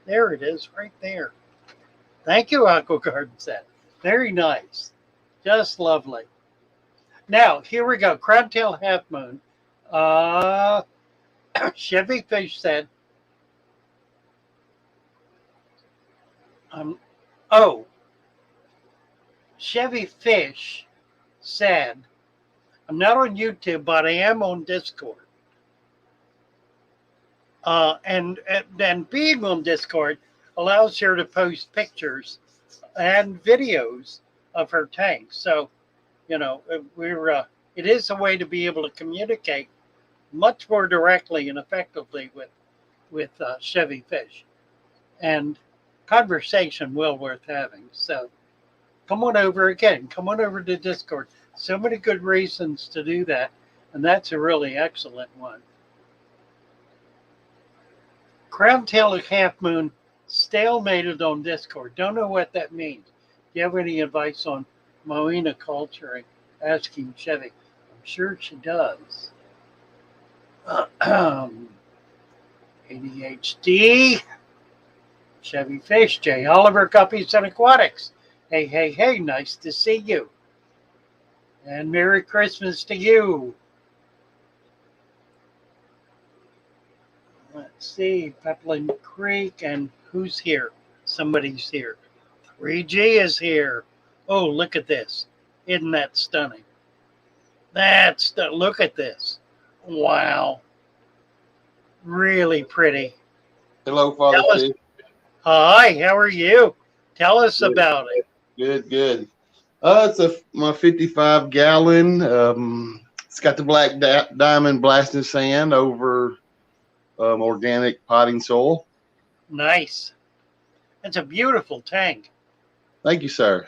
There it is, right there. Thank you, Aqua Garden Zen. Very nice. Just lovely. Now, here we go. Crown Tail Half Moon. Chevy Fish said, oh, Chevy Fish said, I'm not on YouTube, but I am on Discord. And being on Discord allows her to post pictures and videos of her tanks. So, you know, it is a way to be able to communicate much more directly and effectively with Chevy Fish, and conversation well worth having. So come on over to Discord. So many good reasons to do that, and that's a really excellent one. Crown Tail Half Moon stalemated on Discord. Don't know what that means. Do you have any advice on Moina culturing? Asking Chevy. I'm sure she does. ADHD. Chevy Fish. J. Oliver, Guppies and Aquatics. Hey, hey, hey. Nice to see you. And Merry Christmas to you. Let's see. Pepperland Creek. And who's here? Somebody's here. 3G is here. Oh, look at this. Isn't that stunning? Look at this. Wow. Really pretty. Hello, Father Fish. Hi, how are you? Tell us about it. Good. It's my 55-gallon. It's got the black diamond blasting sand over organic potting soil. Nice. That's a beautiful tank. Thank you, sir.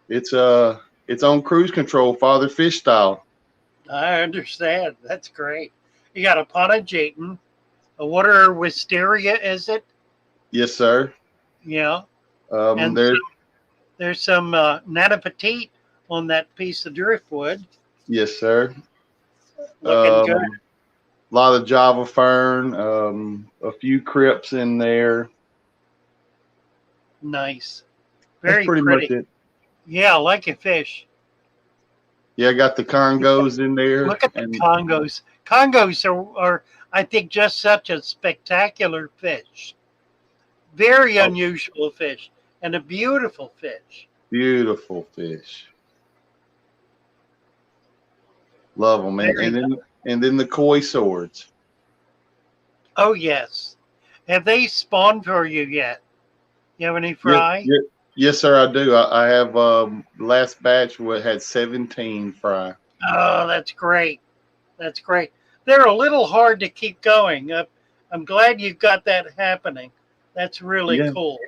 It's on cruise control, Father Fish style. I understand. That's great. You got a pot of Jayton, a water wisteria, is it? Yes, sir. Yeah. And there's some Nana Petite on that piece of driftwood. Yes, sir. Looking good. A lot of Java fern, a few crypts in there. Nice. Very That's pretty much it. Yeah, I like your fish. Yeah, I got the Congos in there. Look at the Congos. Congos are, I think, just such a spectacular fish. Very unusual fish and a beautiful fish. Beautiful fish. Love them. And then the koi swords. Oh, yes. Have they spawned for you yet? You have any fry? Yes, sir, I do. I have last batch had 17 fry. Oh, that's great. That's great. They're a little hard to keep going. I'm glad you've got that happening. That's really cool.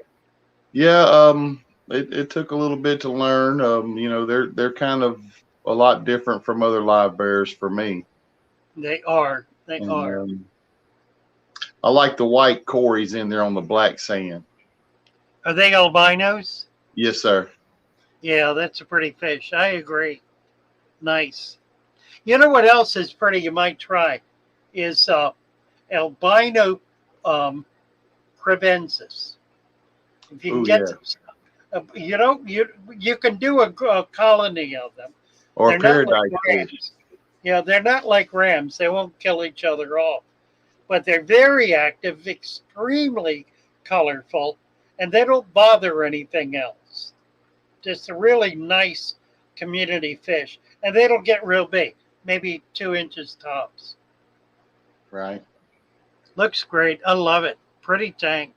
Yeah, it took a little bit to learn. You know, they're kind of a lot different from other live bears for me. They are. They are. I like the white cories in there on the black sand. Are they albinos? Yes, sir. Yeah, that's a pretty fish. I agree. Nice. You know what else is pretty you might try is albino crevensis. If you can get some stuff. You can do a colony of them. Or paradise fish. Yeah, they're not like rams. They won't kill each other off. But they're very active, extremely colorful, and they don't bother anything else. Just a really nice community fish. And they don't get real big, maybe 2 inches tops. Right. Looks great. I love it. Pretty tank.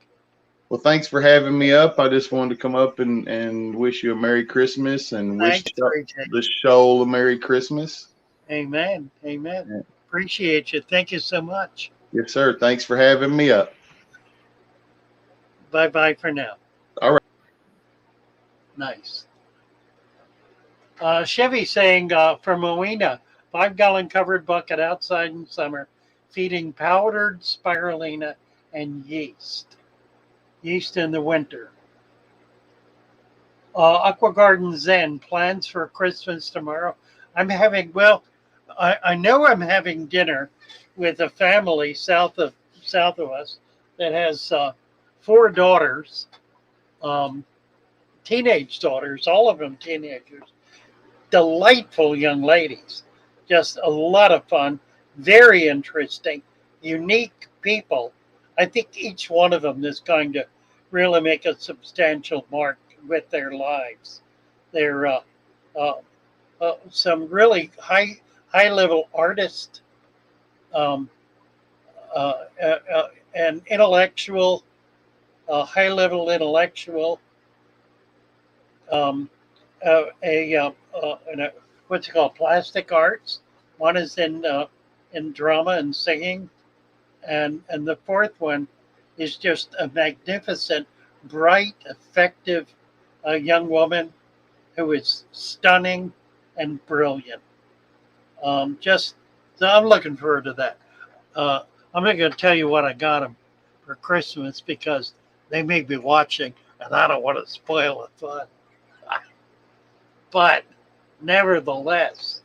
Well, thanks for having me up. I just wanted to come up and wish you a Merry Christmas and wish the show a Merry Christmas. Amen. Amen. Yeah. Appreciate you. Thank you so much. Yes, sir. Thanks for having me up. Bye-bye for now. All right. Nice. Chevy saying for Moina, 5-gallon covered bucket outside in summer, feeding powdered spirulina and yeast. Yeast in the winter. Aqua Garden Zen plans for Christmas tomorrow. I'm having well, I know I'm having dinner with a family south of us that has four daughters, um, teenage daughters, all of them teenagers, delightful young ladies, just a lot of fun, very interesting, unique people. I think each one of them is going to really make a substantial mark with their lives. They're uh, some really high level artists, um, and intellectual, high level intellectual, um, in a what's it called, plastic arts. One is in drama and singing, and the fourth one is just a magnificent, bright, effective young woman who is stunning and brilliant. Just so I'm looking forward to that. Uh, I'm not going to tell you what I got them for Christmas because they may be watching, and I don't want to spoil the fun. But nevertheless,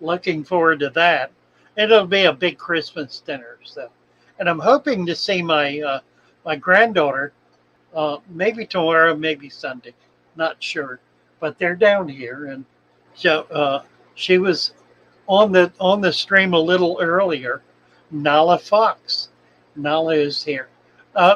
looking forward to that. It'll be a big Christmas dinner. So, and I'm hoping to see my granddaughter maybe tomorrow, maybe Sunday, not sure. But they're down here, and so she was on the stream a little earlier. Nala Fox, Nala is here.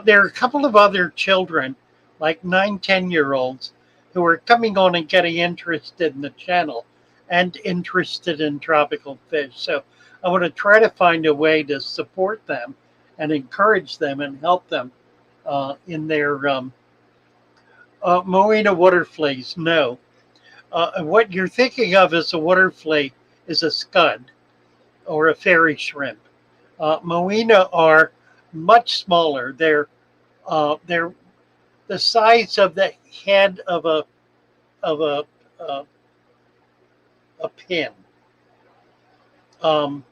There are a couple of other children, like 9, 10 year olds, who are coming on and getting interested in the channel and interested in tropical fish. So I want to try to find a way to support them and encourage them and help them in their Moina water fleas. No. What you're thinking of as a water flea is a scud or a fairy shrimp. Moina are much smaller. They're the size of the head of uh, a pin. Um,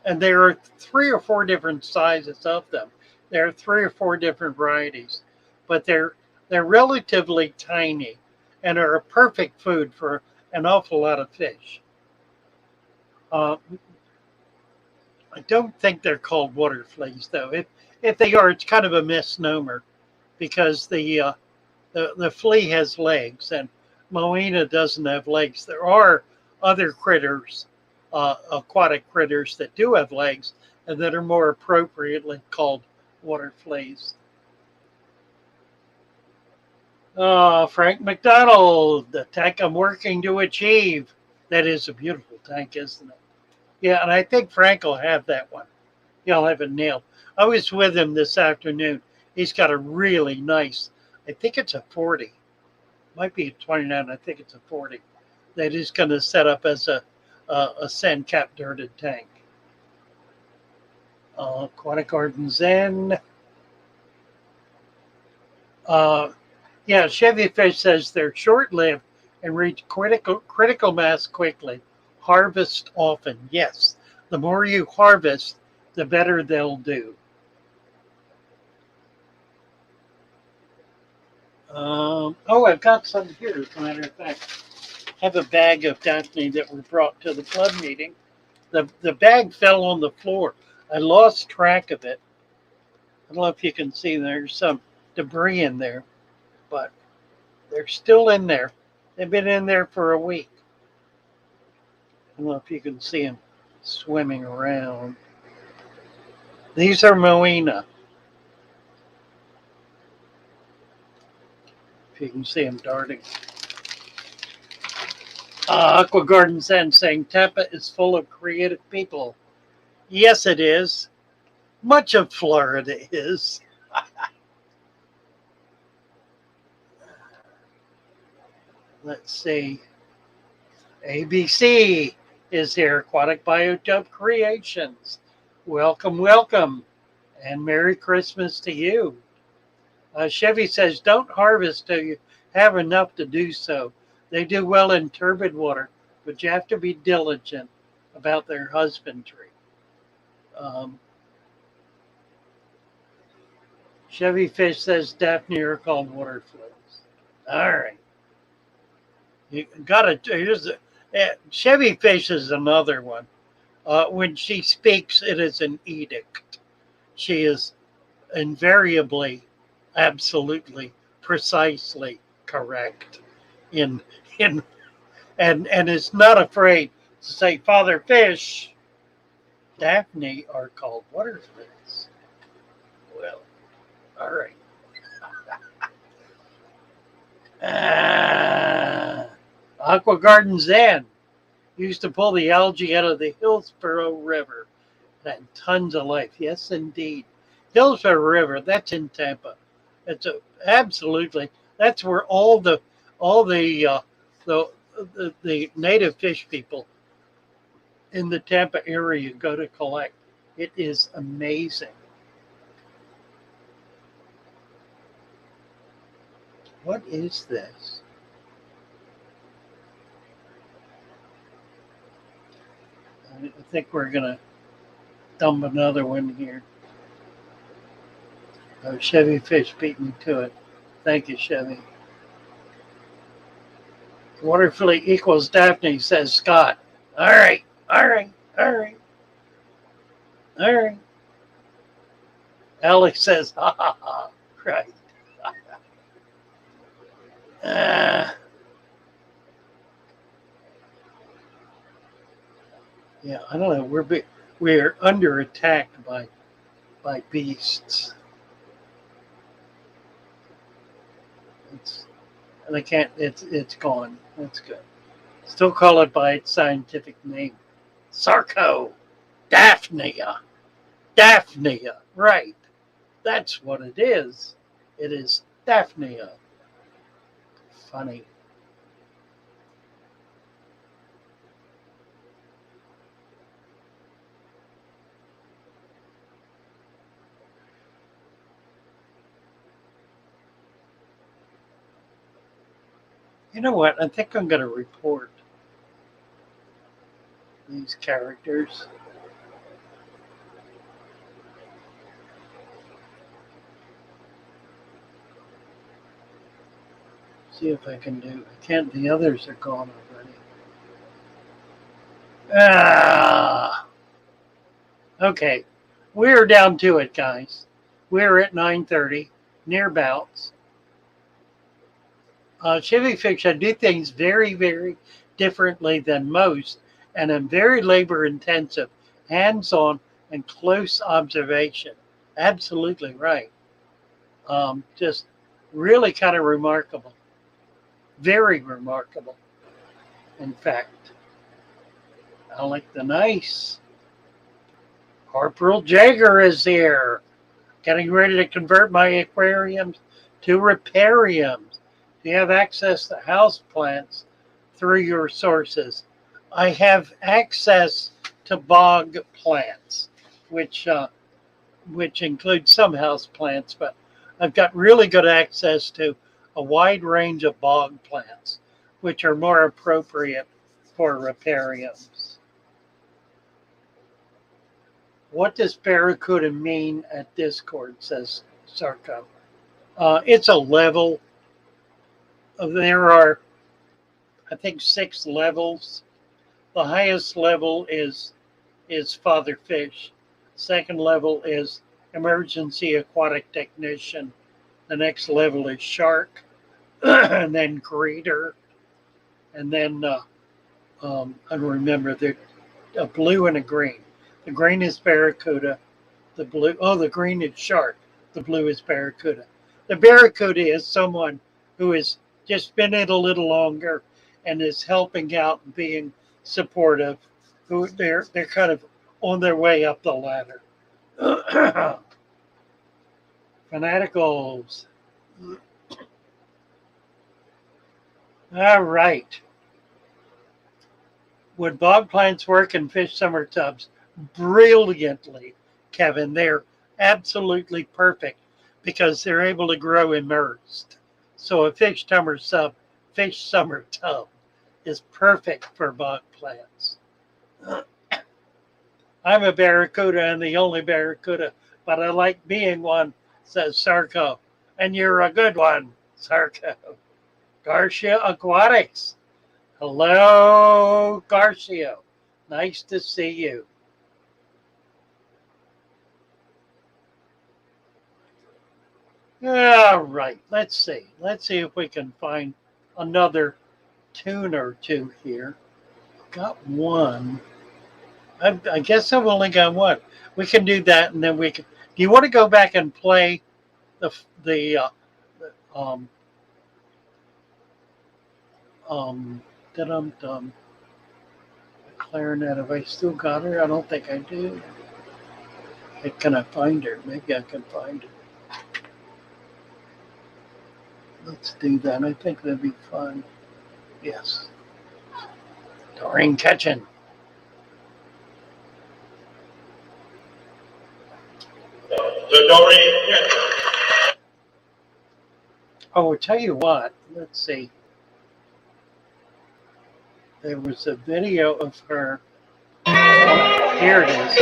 and there are 3 or 4 different sizes of them. There are 3 or 4 different varieties, but they're relatively tiny and are a perfect food for an awful lot of fish. Uh, I don't think they're called water fleas though. If they are, it's kind of a misnomer because the flea has legs and Moina doesn't have legs. There are other critters, aquatic critters that do have legs and that are more appropriately called water fleas. Frank McDonald, the tank I'm working to achieve. That is a beautiful tank, isn't it? Yeah, and I think Frank will have that one. He'll have it nailed. I was with him this afternoon. He's got a really nice, I think it's a 40. Might be a 29. I think it's a 40. That he's going to set up as a sand cap dirted tank. Aquatic Garden Zen. Yeah, Chevy Fish says they're short lived and reach critical mass quickly. Harvest often. Yes, the more you harvest, the better they'll do. I've got some here, as a matter of fact. I have a bag of Daphne that were brought to the club meeting. The bag fell on the floor. I lost track of it. I don't know if you can see there's some debris in there, but they're still in there. They've been in there for a week. I don't know if you can see them swimming around. These are Moina. If you can see them darting. Aqua Garden Zen saying Tampa is full of creative people. Yes, it is. Much of Florida is. Let's see. ABC is here. Aquatic Biotop Creations. Welcome, welcome. And Merry Christmas to you. Chevy says, don't harvest till you have enough to do so. They do well in turbid water, but you have to be diligent about their husbandry. Chevy Fish says Daphne are called water flies. All right. You gotta. Chevy fish is another one. When she speaks, it is an edict. She is invariably, absolutely, precisely correct in in and is not afraid to say, Father Fish, Daphne are called waterflies. Well, all right. Aqua Garden Zen used to pull the algae out of the Hillsborough River. It had tons of life. Yes, indeed. Hillsborough River, that's in Tampa. It's absolutely, that's where all the native fish people in the Tampa area go to collect. It is amazing. What is this? I think we're going to dump another one here. Chevy Fish beat me to it. Thank you, Chevy. Waterfleet equals Daphne, says Scott. All right, all right, all right, all right. Alex says, ha ha ha. Right. Yeah, I don't know. We're under attack by beasts. And I can't. It's gone. That's good. Still call it by its scientific name, Sarco, Daphnia, Daphnia. Right. That's what it is. It is Daphnia. Funny. You know what? I think I'm going to report these characters. See if I can do. I can't. The others are gone already. Okay. We're down to it, guys. We're at 9:30, nearabouts. Chevy Fish, I do things very, very differently than most, and I'm very labor intensive, hands on, and close observation. Absolutely right. Just really kind of remarkable. Very remarkable. In fact, I like the nice. Corporal Jagger is here, getting ready to convert my aquariums to ripariums. You have access to house plants through your sources. I have access to bog plants, which includes some house plants, but I've got really good access to a wide range of bog plants, which are more appropriate for ripariums. What does barracuda mean at Discord, says Sarko. It's a level. There are, I think, 6 levels. The highest level is Father Fish. Second level is Emergency Aquatic Technician. The next level is Shark, and then Greeter, and then I remember a blue and a green. The green is Barracuda. The green is Shark. The blue is Barracuda. The Barracuda is someone who has just been in a little longer and is helping out and being supportive. Who they're kind of on their way up the ladder. Fanaticals. All right. Would bog plants work in fish summer tubs? Brilliantly, Kevin. They're absolutely perfect because they're able to grow immersed. So a fish summer tub is perfect for bog plants. I'm a barracuda and the only barracuda, but I like being one, says Sarko. And you're a good one, Sarko. Garcia Aquatics. Hello, Garcio. Nice to see you. All right, let's see. Let's see if we can find another tune or two here. Got one. I guess I've only got one. We can do that, and then we can. Do you want to go back and play the um dum dum clarinet? Have I still got her? I don't think I do. Can I find her? Maybe I can find her. Let's do that. I think that'd be fun. Yes. Doreen Ketchen. The Doreen Ketchen. Oh, I'll tell you what. Let's see. There was a video of her. Oh, here it is.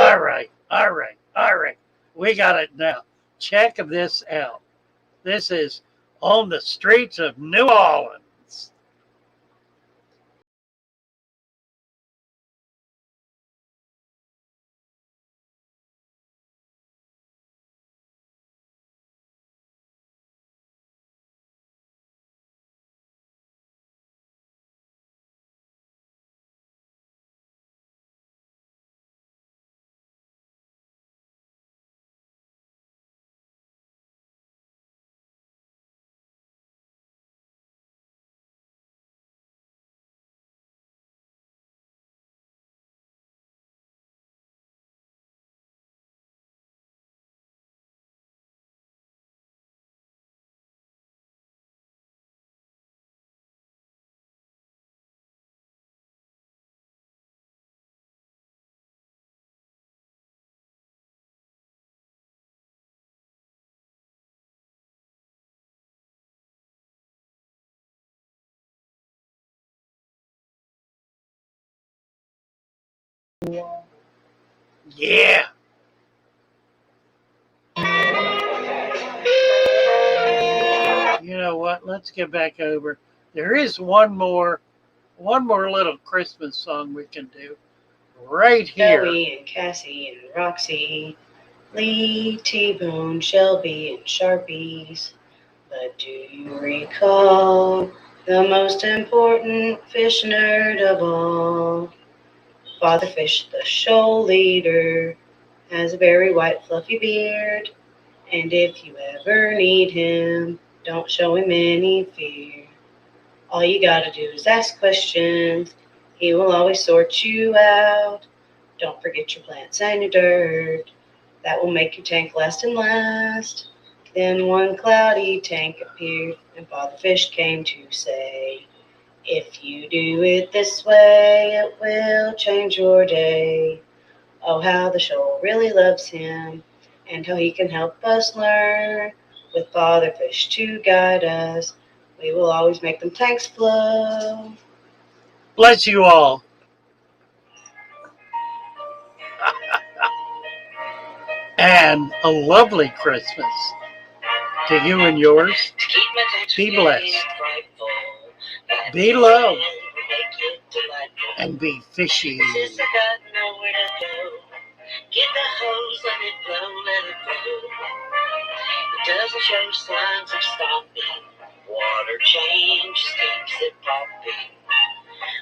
All right. All right. All right. We got it now. Check this out. This is On the Streets of New Orleans. Yeah. You know what? Let's get back over. There is one more little Christmas song we can do right here. Joey and Cassie and Roxy, Lee, T-Bone, Shelby, and Sharpies. But do you recall the most important fish nerd of all? Father Fish, the shoal leader, has a very white fluffy beard. And if you ever need him, don't show him any fear. All you gotta do is ask questions. He will always sort you out. Don't forget your plants and your dirt. That will make your tank last and last. Then one cloudy tank appeared, and Father Fish came to say, if you do it this way, it will change your day. Oh, how the shoal really loves him, and how he can help us learn. With Father Fish to guide us, we will always make them tanks flow. Bless you all. And a lovely Christmas to you and yours. Be blessed. Be loved. And be fishy. Get the hose, let it blow, let it blow. It doesn't show signs of stopping. Water change keeps it popping.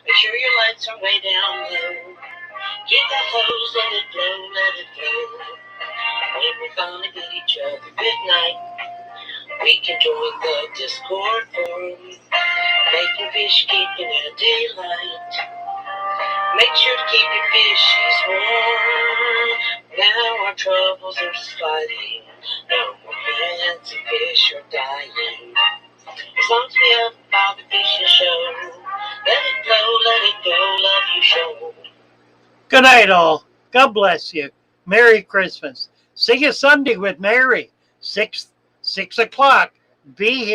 Make sure your lights are way down low. Get the hose, let it blow, let it blow. When we finally bid each other good night, we can join the Discord forum, making fish keeping a daylight. Make sure to keep your fishies warm. Now our troubles are sliding. No more plants and fish are dying. As long as we have Father Fishing Show, let it flow, let it go, love you show. Good night, all. God bless you. Merry Christmas. See you Sunday with Mary. 6 o'clock. Be here.